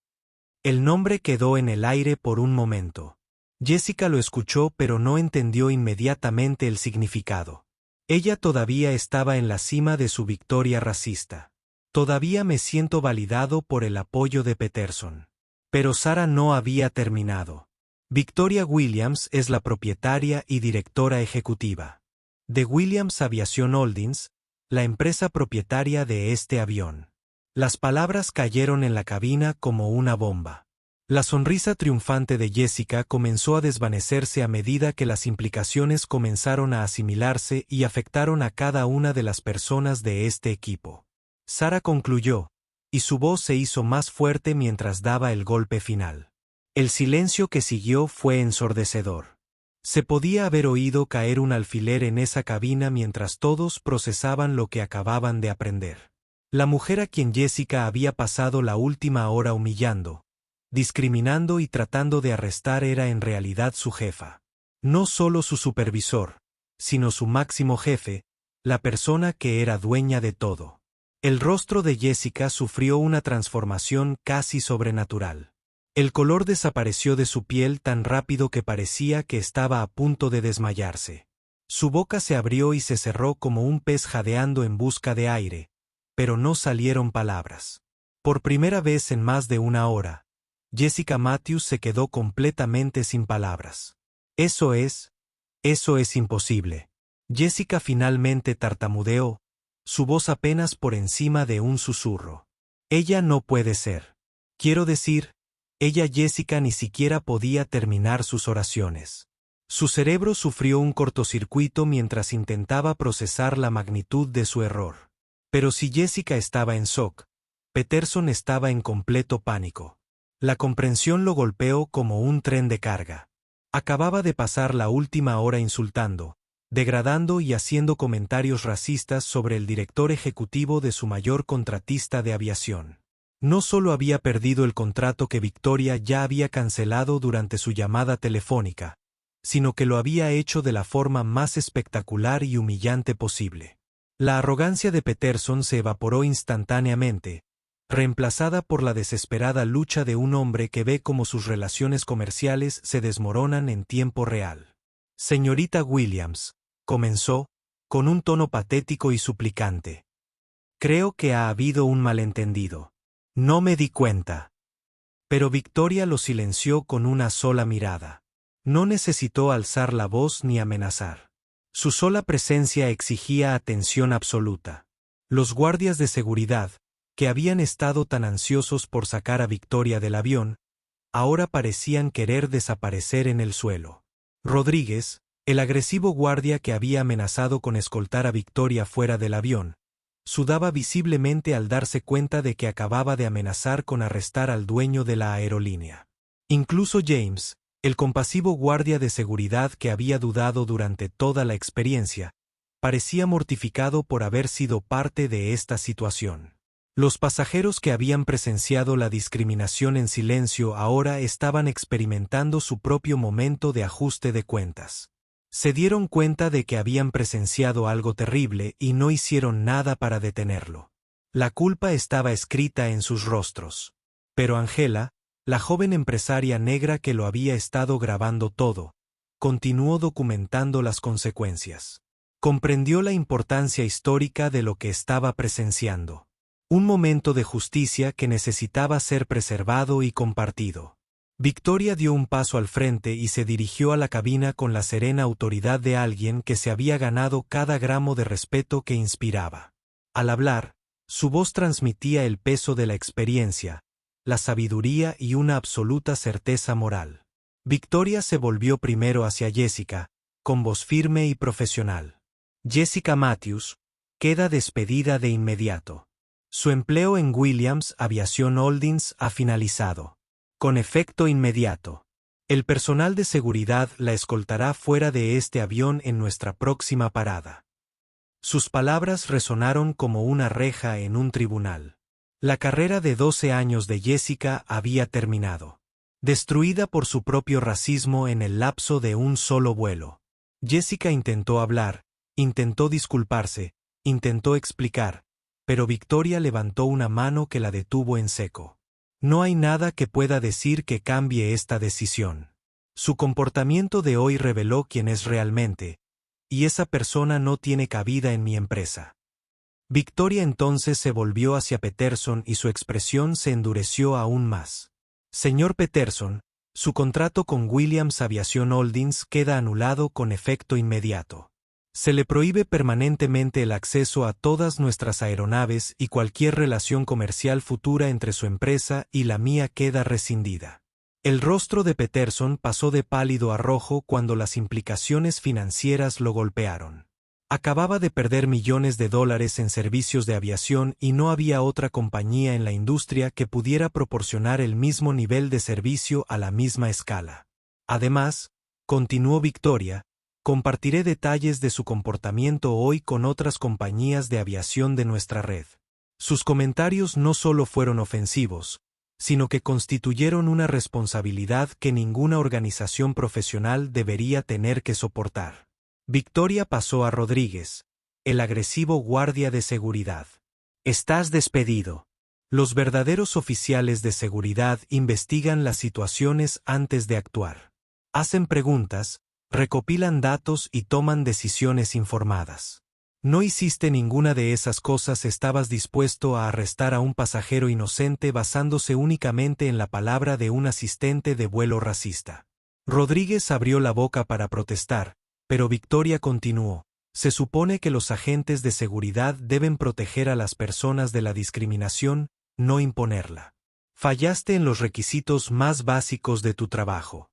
El nombre quedó en el aire por un momento. Jessica lo escuchó pero no entendió inmediatamente el significado. Ella todavía estaba en la cima de su victoria racista. «Todavía me siento validado por el apoyo de Peterson». Pero Sarah no había terminado. Victoria Williams es la propietaria y directora ejecutiva de Williams Aviation Holdings, la empresa propietaria de este avión. Las palabras cayeron en la cabina como una bomba. La sonrisa triunfante de Jessica comenzó a desvanecerse a medida que las implicaciones comenzaron a asimilarse y afectaron a cada una de las personas de este equipo. Sarah concluyó, y su voz se hizo más fuerte mientras daba el golpe final. El silencio que siguió fue ensordecedor. Se podía haber oído caer un alfiler en esa cabina mientras todos procesaban lo que acababan de aprender. La mujer a quien Jessica había pasado la última hora humillando, discriminando y tratando de arrestar era en realidad su jefa. No solo su supervisor, sino su máximo jefe, la persona que era dueña de todo. El rostro de Jessica sufrió una transformación casi sobrenatural. El color desapareció de su piel tan rápido que parecía que estaba a punto de desmayarse. Su boca se abrió y se cerró como un pez jadeando en busca de aire, pero no salieron palabras. Por primera vez en más de una hora, Jessica Matthews se quedó completamente sin palabras. Eso es imposible. Jessica finalmente tartamudeó, su voz apenas por encima de un susurro. Ella no puede ser. Quiero decir, ella Jessica ni siquiera podía terminar sus oraciones. Su cerebro sufrió un cortocircuito mientras intentaba procesar la magnitud de su error. Pero si Jessica estaba en shock, Peterson estaba en completo pánico. La comprensión lo golpeó como un tren de carga. Acababa de pasar la última hora insultando, degradando y haciendo comentarios racistas sobre el director ejecutivo de su mayor contratista de aviación. No solo había perdido el contrato que Victoria ya había cancelado durante su llamada telefónica, sino que lo había hecho de la forma más espectacular y humillante posible. La arrogancia de Peterson se evaporó instantáneamente, reemplazada por la desesperada lucha de un hombre que ve cómo sus relaciones comerciales se desmoronan en tiempo real. Señorita Williams, comenzó, con un tono patético y suplicante. Creo que ha habido un malentendido. No me di cuenta. Pero Victoria lo silenció con una sola mirada. No necesitó alzar la voz ni amenazar. Su sola presencia exigía atención absoluta. Los guardias de seguridad, que habían estado tan ansiosos por sacar a Victoria del avión, ahora parecían querer desaparecer en el suelo. Rodríguez, el agresivo guardia que había amenazado con escoltar a Victoria fuera del avión, sudaba visiblemente al darse cuenta de que acababa de amenazar con arrestar al dueño de la aerolínea. Incluso James, el compasivo guardia de seguridad que había dudado durante toda la experiencia, parecía mortificado por haber sido parte de esta situación. Los pasajeros que habían presenciado la discriminación en silencio ahora estaban experimentando su propio momento de ajuste de cuentas. Se dieron cuenta de que habían presenciado algo terrible y no hicieron nada para detenerlo. La culpa estaba escrita en sus rostros. Pero Angela, la joven empresaria negra que lo había estado grabando todo, continuó documentando las consecuencias. Comprendió la importancia histórica de lo que estaba presenciando. Un momento de justicia que necesitaba ser preservado y compartido. Victoria dio un paso al frente y se dirigió a la cabina con la serena autoridad de alguien que se había ganado cada gramo de respeto que inspiraba. Al hablar, su voz transmitía el peso de la experiencia, la sabiduría y una absoluta certeza moral. Victoria se volvió primero hacia Jessica, con voz firme y profesional. Jessica Matthews, queda despedida de inmediato. Su empleo en Williams Aviation Holdings ha finalizado. Con efecto inmediato. El personal de seguridad la escoltará fuera de este avión en nuestra próxima parada. Sus palabras resonaron como una reja en un tribunal. La carrera de 12 años de Jessica había terminado. Destruida por su propio racismo en el lapso de un solo vuelo. Jessica intentó hablar, intentó disculparse, intentó explicar, pero Victoria levantó una mano que la detuvo en seco. No hay nada que pueda decir que cambie esta decisión. Su comportamiento de hoy reveló quién es realmente, y esa persona no tiene cabida en mi empresa. Victoria entonces se volvió hacia Peterson y su expresión se endureció aún más. Señor Peterson, su contrato con Williams Aviation Holdings queda anulado con efecto inmediato. Se le prohíbe permanentemente el acceso a todas nuestras aeronaves y cualquier relación comercial futura entre su empresa y la mía queda rescindida. El rostro de Peterson pasó de pálido a rojo cuando las implicaciones financieras lo golpearon. Acababa de perder millones de dólares en servicios de aviación y no había otra compañía en la industria que pudiera proporcionar el mismo nivel de servicio a la misma escala. Además, continuó Victoria, compartiré detalles de su comportamiento hoy con otras compañías de aviación de nuestra red. Sus comentarios no solo fueron ofensivos, sino que constituyeron una responsabilidad que ninguna organización profesional debería tener que soportar. Victoria pasó a Rodríguez, el agresivo guardia de seguridad. Estás despedido. Los verdaderos oficiales de seguridad investigan las situaciones antes de actuar. Hacen preguntas, recopilan datos y toman decisiones informadas. No hiciste ninguna de esas cosas. Estabas dispuesto a arrestar a un pasajero inocente basándose únicamente en la palabra de un asistente de vuelo racista. Rodríguez abrió la boca para protestar, pero Victoria continuó. Se supone que los agentes de seguridad deben proteger a las personas de la discriminación, no imponerla. Fallaste en los requisitos más básicos de tu trabajo.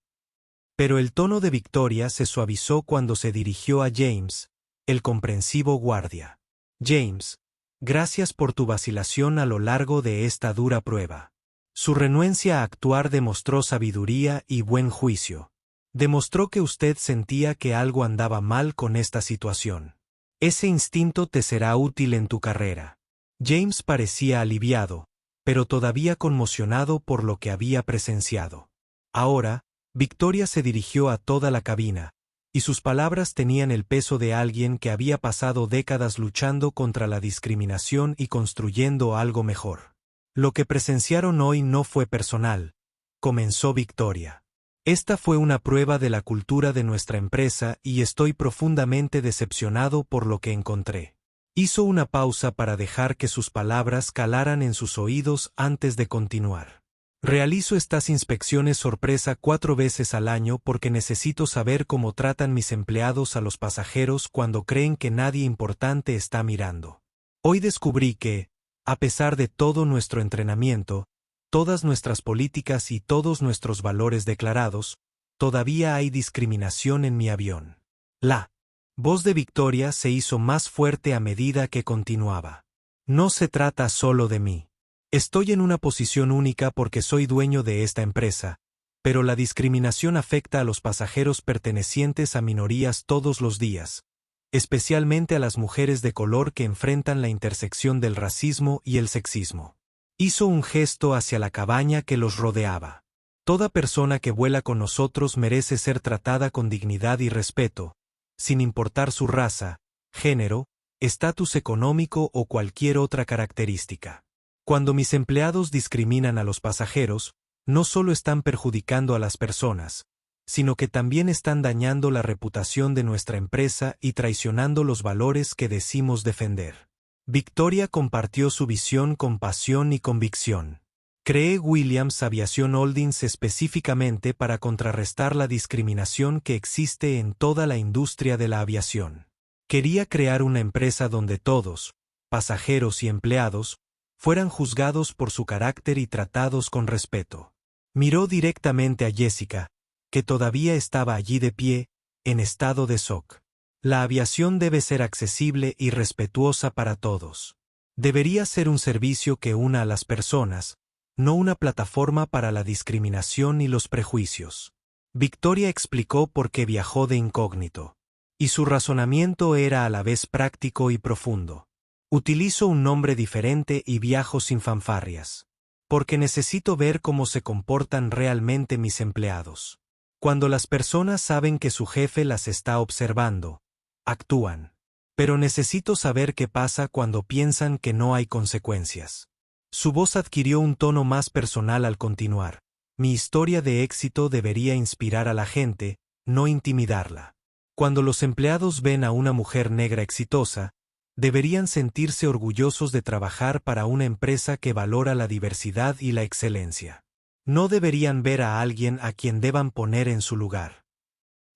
Pero el tono de Victoria se suavizó cuando se dirigió a James, el comprensivo guardia. James, gracias por tu vacilación a lo largo de esta dura prueba. Su renuencia a actuar demostró sabiduría y buen juicio. Demostró que usted sentía que algo andaba mal con esta situación. Ese instinto te será útil en tu carrera. James parecía aliviado, pero todavía conmocionado por lo que había presenciado. Ahora, Victoria se dirigió a toda la cabina, y sus palabras tenían el peso de alguien que había pasado décadas luchando contra la discriminación y construyendo algo mejor. Lo que presenciaron hoy no fue personal, comenzó Victoria. Esta fue una prueba de la cultura de nuestra empresa y estoy profundamente decepcionado por lo que encontré. Hizo una pausa para dejar que sus palabras calaran en sus oídos antes de continuar. Realizo estas inspecciones sorpresa 4 veces al año porque necesito saber cómo tratan mis empleados a los pasajeros cuando creen que nadie importante está mirando. Hoy descubrí que, a pesar de todo nuestro entrenamiento, todas nuestras políticas y todos nuestros valores declarados, todavía hay discriminación en mi avión. La voz de Victoria se hizo más fuerte a medida que continuaba. No se trata solo de mí. Estoy en una posición única porque soy dueño de esta empresa, pero la discriminación afecta a los pasajeros pertenecientes a minorías todos los días, especialmente a las mujeres de color que enfrentan la intersección del racismo y el sexismo. Hizo un gesto hacia la cabaña que los rodeaba. Toda persona que vuela con nosotros merece ser tratada con dignidad y respeto, sin importar su raza, género, estatus económico o cualquier otra característica. Cuando mis empleados discriminan a los pasajeros, no solo están perjudicando a las personas, sino que también están dañando la reputación de nuestra empresa y traicionando los valores que decimos defender. Victoria compartió su visión con pasión y convicción. Creé Williams Aviation Holdings específicamente para contrarrestar la discriminación que existe en toda la industria de la aviación. Quería crear una empresa donde todos, pasajeros y empleados, fueran juzgados por su carácter y tratados con respeto. Miró directamente a Jessica, que todavía estaba allí de pie, en estado de shock. La aviación debe ser accesible y respetuosa para todos. Debería ser un servicio que una a las personas, no una plataforma para la discriminación y los prejuicios. Victoria explicó por qué viajó de incógnito. Y su razonamiento era a la vez práctico y profundo. Utilizo un nombre diferente y viajo sin fanfarrias. Porque necesito ver cómo se comportan realmente mis empleados. Cuando las personas saben que su jefe las está observando, actúan. Pero necesito saber qué pasa cuando piensan que no hay consecuencias. Su voz adquirió un tono más personal al continuar. Mi historia de éxito debería inspirar a la gente, no intimidarla. Cuando los empleados ven a una mujer negra exitosa, deberían sentirse orgullosos de trabajar para una empresa que valora la diversidad y la excelencia. No deberían ver a alguien a quien deban poner en su lugar.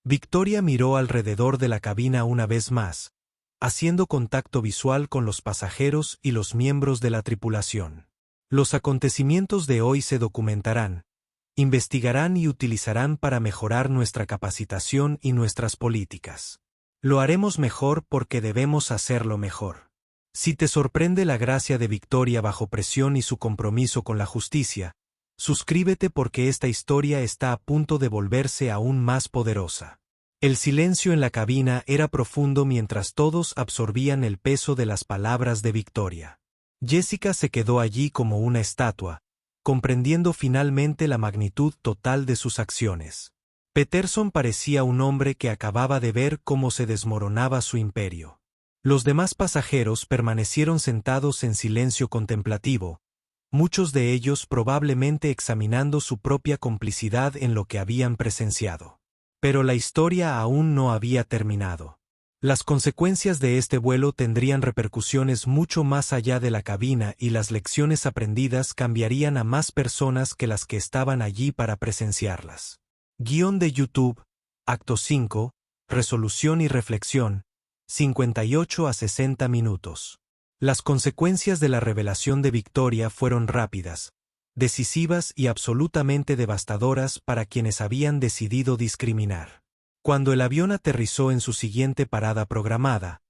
Victoria miró alrededor de la cabina una vez más, haciendo contacto visual con los pasajeros y los miembros de la tripulación. Los acontecimientos de hoy se documentarán, investigarán y utilizarán para mejorar nuestra capacitación y nuestras políticas. Lo haremos mejor porque debemos hacerlo mejor. Si te sorprende la gracia de Victoria bajo presión y su compromiso con la justicia, suscríbete porque esta historia está a punto de volverse aún más poderosa. El silencio en la cabina era profundo mientras todos absorbían el peso de las palabras de Victoria. Jessica se quedó allí como una estatua, comprendiendo finalmente la magnitud total de sus acciones. Peterson parecía un hombre que acababa de ver cómo se desmoronaba su imperio. Los demás pasajeros permanecieron sentados en silencio contemplativo, muchos de ellos probablemente examinando su propia complicidad en lo que habían presenciado. Pero la historia aún no había terminado. Las consecuencias de este vuelo tendrían repercusiones mucho más allá de la cabina y las lecciones aprendidas cambiarían a más personas que las que estaban allí para presenciarlas. Guión de YouTube, Acto 5, Resolución y Reflexión, 58 a 60 minutos. Las consecuencias de la revelación de Victoria fueron rápidas, decisivas y absolutamente devastadoras para quienes habían decidido discriminar. Cuando el avión aterrizó en su siguiente parada programada,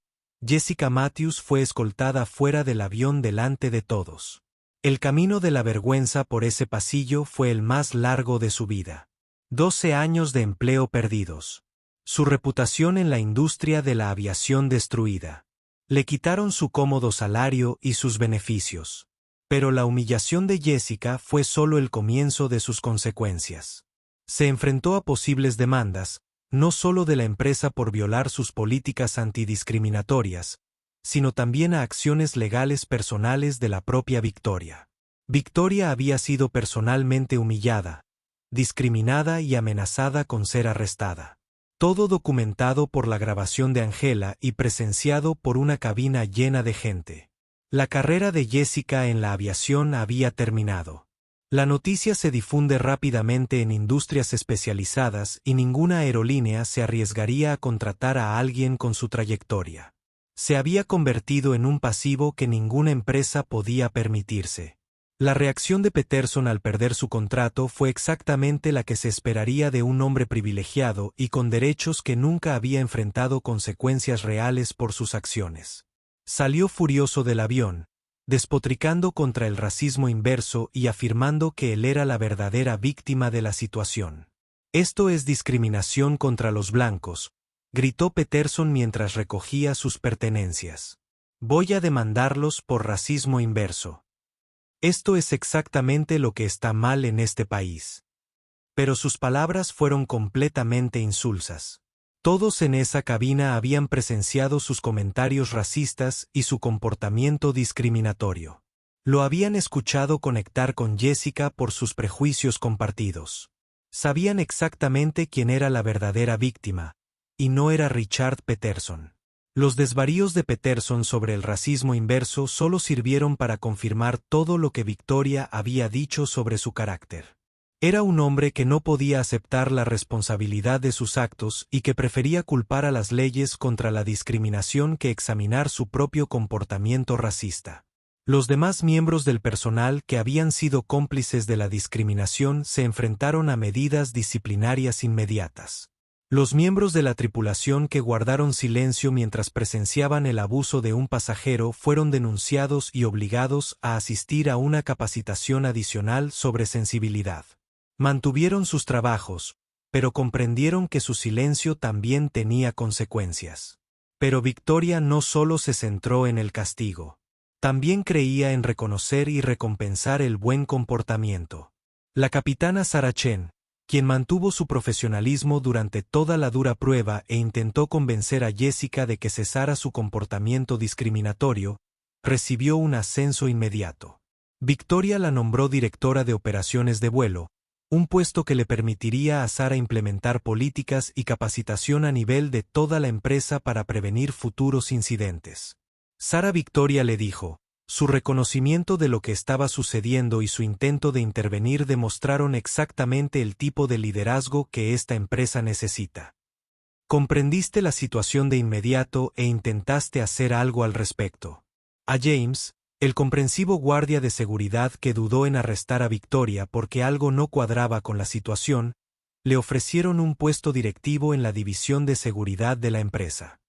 Jessica Matthews fue escoltada fuera del avión delante de todos. El camino de la vergüenza por ese pasillo fue el más largo de su vida. 12 años de empleo perdidos. Su reputación en la industria de la aviación destruida. Le quitaron su cómodo salario y sus beneficios. Pero la humillación de Jessica fue solo el comienzo de sus consecuencias. Se enfrentó a posibles demandas, no solo de la empresa por violar sus políticas antidiscriminatorias, sino también a acciones legales personales de la propia Victoria. Victoria había sido personalmente humillada, discriminada y amenazada con ser arrestada. Todo documentado por la grabación de Angela y presenciado por una cabina llena de gente. La carrera de Jessica en la aviación había terminado. La noticia se difunde rápidamente en industrias especializadas y ninguna aerolínea se arriesgaría a contratar a alguien con su trayectoria. Se había convertido en un pasivo que ninguna empresa podía permitirse. La reacción de Peterson al perder su contrato fue exactamente la que se esperaría de un hombre privilegiado y con derechos que nunca había enfrentado consecuencias reales por sus acciones. Salió furioso del avión, despotricando contra el racismo inverso y afirmando que él era la verdadera víctima de la situación. «Esto es discriminación contra los blancos», gritó Peterson mientras recogía sus pertenencias. «Voy a demandarlos por racismo inverso. Esto es exactamente lo que está mal en este país». Pero sus palabras fueron completamente insulsas. Todos en esa cabina habían presenciado sus comentarios racistas y su comportamiento discriminatorio. Lo habían escuchado conectar con Jessica por sus prejuicios compartidos. Sabían exactamente quién era la verdadera víctima, y no era Richard Peterson. Los desvaríos de Peterson sobre el racismo inverso solo sirvieron para confirmar todo lo que Victoria había dicho sobre su carácter. Era un hombre que no podía aceptar la responsabilidad de sus actos y que prefería culpar a las leyes contra la discriminación que examinar su propio comportamiento racista. Los demás miembros del personal que habían sido cómplices de la discriminación se enfrentaron a medidas disciplinarias inmediatas. Los miembros de la tripulación que guardaron silencio mientras presenciaban el abuso de un pasajero fueron denunciados y obligados a asistir a una capacitación adicional sobre sensibilidad. Mantuvieron sus trabajos, pero comprendieron que su silencio también tenía consecuencias. Pero Victoria no solo se centró en el castigo. También creía en reconocer y recompensar el buen comportamiento. La capitana Sarah Chen, quien mantuvo su profesionalismo durante toda la dura prueba e intentó convencer a Jessica de que cesara su comportamiento discriminatorio, recibió un ascenso inmediato. Victoria la nombró directora de operaciones de vuelo, un puesto que le permitiría a Sarah implementar políticas y capacitación a nivel de toda la empresa para prevenir futuros incidentes. Sarah Victoria le dijo: «Su reconocimiento de lo que estaba sucediendo y su intento de intervenir demostraron exactamente el tipo de liderazgo que esta empresa necesita. Comprendiste la situación de inmediato e intentaste hacer algo al respecto». A James, el comprensivo guardia de seguridad que dudó en arrestar a Victoria porque algo no cuadraba con la situación, le ofrecieron un puesto directivo en la división de seguridad de la empresa.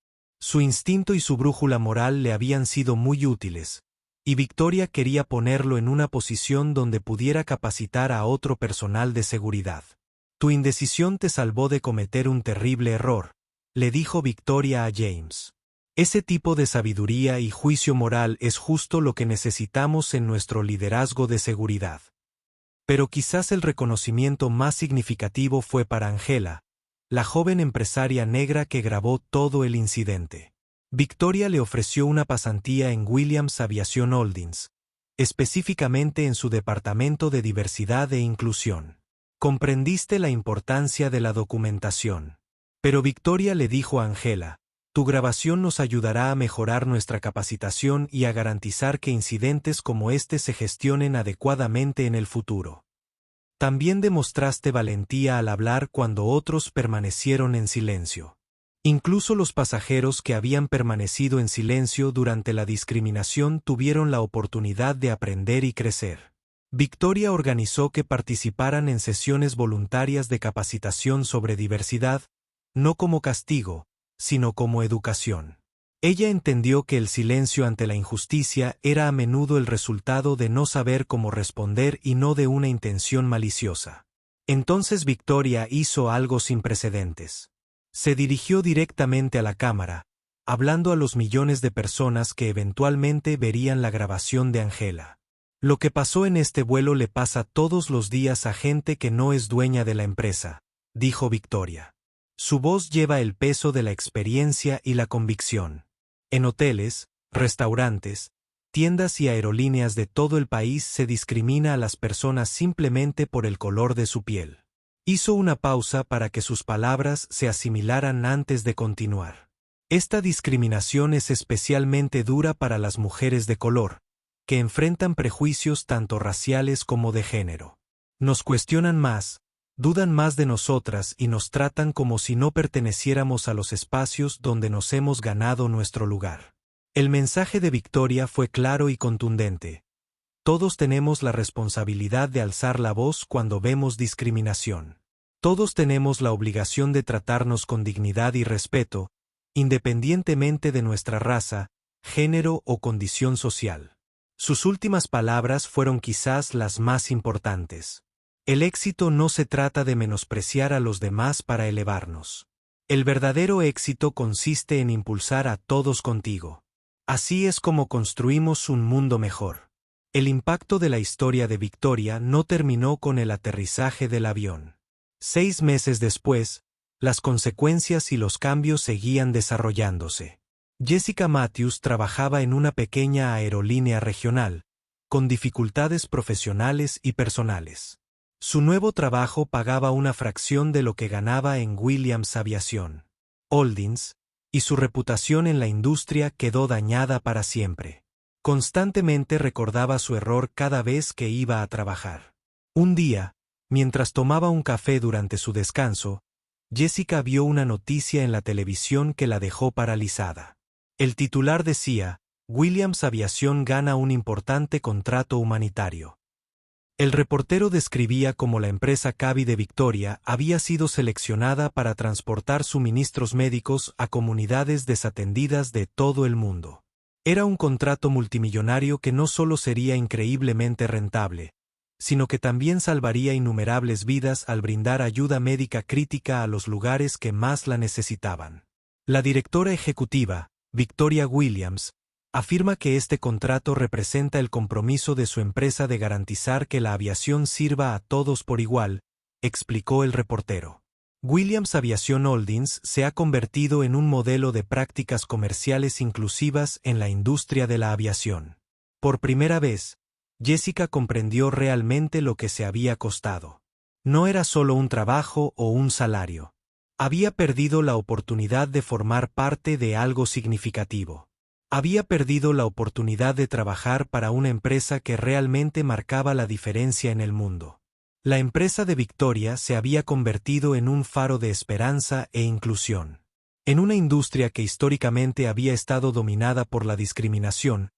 Su instinto y su brújula moral le habían sido muy útiles, y Victoria quería ponerlo en una posición donde pudiera capacitar a otro personal de seguridad. «Tu indecisión te salvó de cometer un terrible error», le dijo Victoria a James. «Ese tipo de sabiduría y juicio moral es justo lo que necesitamos en nuestro liderazgo de seguridad». Pero quizás el reconocimiento más significativo fue para Angela, la joven empresaria negra que grabó todo el incidente. Victoria le ofreció una pasantía en Williams Aviation Holdings, específicamente en su departamento de diversidad e inclusión. Comprendiste la importancia de la documentación. Pero Victoria le dijo a Angela: «Tu grabación nos ayudará a mejorar nuestra capacitación y a garantizar que incidentes como este se gestionen adecuadamente en el futuro. También demostraste valentía al hablar cuando otros permanecieron en silencio. Incluso los pasajeros que habían permanecido en silencio durante la discriminación tuvieron la oportunidad de aprender y crecer. Victoria organizó que participaran en sesiones voluntarias de capacitación sobre diversidad, no como castigo, sino como educación. Ella entendió que el silencio ante la injusticia era a menudo el resultado de no saber cómo responder y no de una intención maliciosa. Entonces Victoria hizo algo sin precedentes. Se dirigió directamente a la cámara, hablando a los millones de personas que eventualmente verían la grabación de Angela. Lo que pasó en este vuelo le pasa todos los días a gente que no es dueña de la empresa, dijo Victoria. Su voz lleva el peso de la experiencia y la convicción. En hoteles, restaurantes, tiendas y aerolíneas de todo el país se discrimina a las personas simplemente por el color de su piel. Hizo una pausa para que sus palabras se asimilaran antes de continuar. Esta discriminación es especialmente dura para las mujeres de color, que enfrentan prejuicios tanto raciales como de género. Nos cuestionan más, dudan más de nosotras y nos tratan como si no perteneciéramos a los espacios donde nos hemos ganado nuestro lugar. El mensaje de Victoria fue claro y contundente. Todos tenemos la responsabilidad de alzar la voz cuando vemos discriminación. Todos tenemos la obligación de tratarnos con dignidad y respeto, independientemente de nuestra raza, género o condición social. Sus últimas palabras fueron quizás las más importantes. El éxito no se trata de menospreciar a los demás para elevarnos. El verdadero éxito consiste en impulsar a todos contigo. Así es como construimos un mundo mejor. El impacto de la historia de Victoria no terminó con el aterrizaje del avión. 6 meses después, las consecuencias y los cambios seguían desarrollándose. Jessica Matthews trabajaba en una pequeña aerolínea regional, con dificultades profesionales y personales. Su nuevo trabajo pagaba una fracción de lo que ganaba en Williams Aviation Holdings, y su reputación en la industria quedó dañada para siempre. Constantemente recordaba su error cada vez que iba a trabajar. Un día, mientras tomaba un café durante su descanso, Jessica vio una noticia en la televisión que la dejó paralizada. El titular decía, Williams Aviation gana un importante contrato humanitario. El reportero describía cómo la empresa Cavi de Victoria había sido seleccionada para transportar suministros médicos a comunidades desatendidas de todo el mundo. Era un contrato multimillonario que no solo sería increíblemente rentable, sino que también salvaría innumerables vidas al brindar ayuda médica crítica a los lugares que más la necesitaban. La directora ejecutiva, Victoria Williams, afirma que este contrato representa el compromiso de su empresa de garantizar que la aviación sirva a todos por igual, explicó el reportero. Williams Aviation Holdings se ha convertido en un modelo de prácticas comerciales inclusivas en la industria de la aviación. Por primera vez, Jessica comprendió realmente lo que se había costado. No era solo un trabajo o un salario. Había perdido la oportunidad de formar parte de algo significativo. Había perdido la oportunidad de trabajar para una empresa que realmente marcaba la diferencia en el mundo. La empresa de Victoria se había convertido en un faro de esperanza e inclusión. En una industria que históricamente había estado dominada por la discriminación,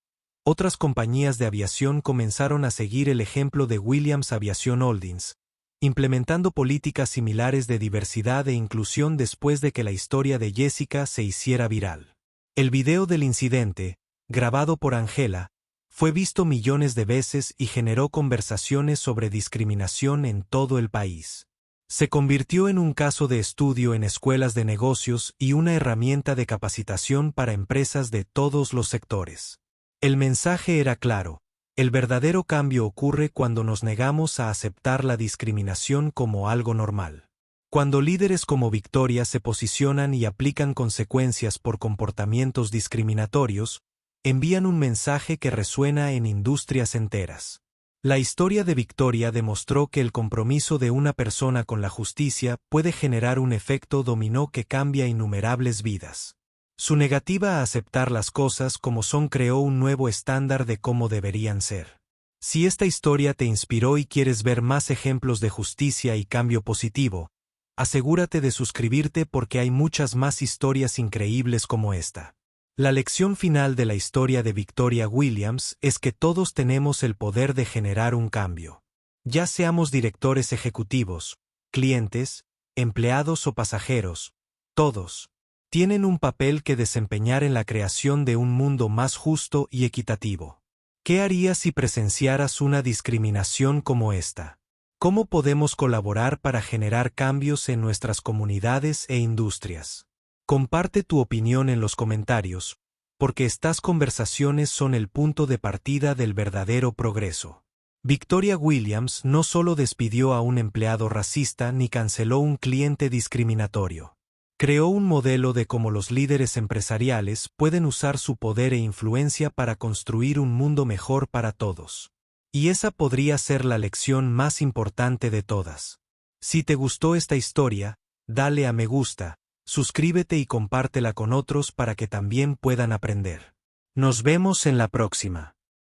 otras compañías de aviación comenzaron a seguir el ejemplo de Williams Aviation Holdings, implementando políticas similares de diversidad e inclusión después de que la historia de Jessica se hiciera viral. El video del incidente, grabado por Angela, fue visto millones de veces y generó conversaciones sobre discriminación en todo el país. Se convirtió en un caso de estudio en escuelas de negocios y una herramienta de capacitación para empresas de todos los sectores. El mensaje era claro: el verdadero cambio ocurre cuando nos negamos a aceptar la discriminación como algo normal. Cuando líderes como Victoria se posicionan y aplican consecuencias por comportamientos discriminatorios, envían un mensaje que resuena en industrias enteras. La historia de Victoria demostró que el compromiso de una persona con la justicia puede generar un efecto dominó que cambia innumerables vidas. Su negativa a aceptar las cosas como son creó un nuevo estándar de cómo deberían ser. Si esta historia te inspiró y quieres ver más ejemplos de justicia y cambio positivo, Asegúrate de suscribirte porque hay muchas más historias increíbles como esta. La lección final de la historia de Victoria Williams es que todos tenemos el poder de generar un cambio. Ya seamos directores ejecutivos, clientes, empleados o pasajeros, todos tienen un papel que desempeñar en la creación de un mundo más justo y equitativo. ¿Qué harías si presenciaras una discriminación como esta? ¿Cómo podemos colaborar para generar cambios en nuestras comunidades e industrias? Comparte tu opinión en los comentarios, porque estas conversaciones son el punto de partida del verdadero progreso. Victoria Williams no solo despidió a un empleado racista ni canceló un cliente discriminatorio. Creó un modelo de cómo los líderes empresariales pueden usar su poder e influencia para construir un mundo mejor para todos. Y esa podría ser la lección más importante de todas. Si te gustó esta historia, dale a me gusta, suscríbete y compártela con otros para que también puedan aprender. Nos vemos en la próxima.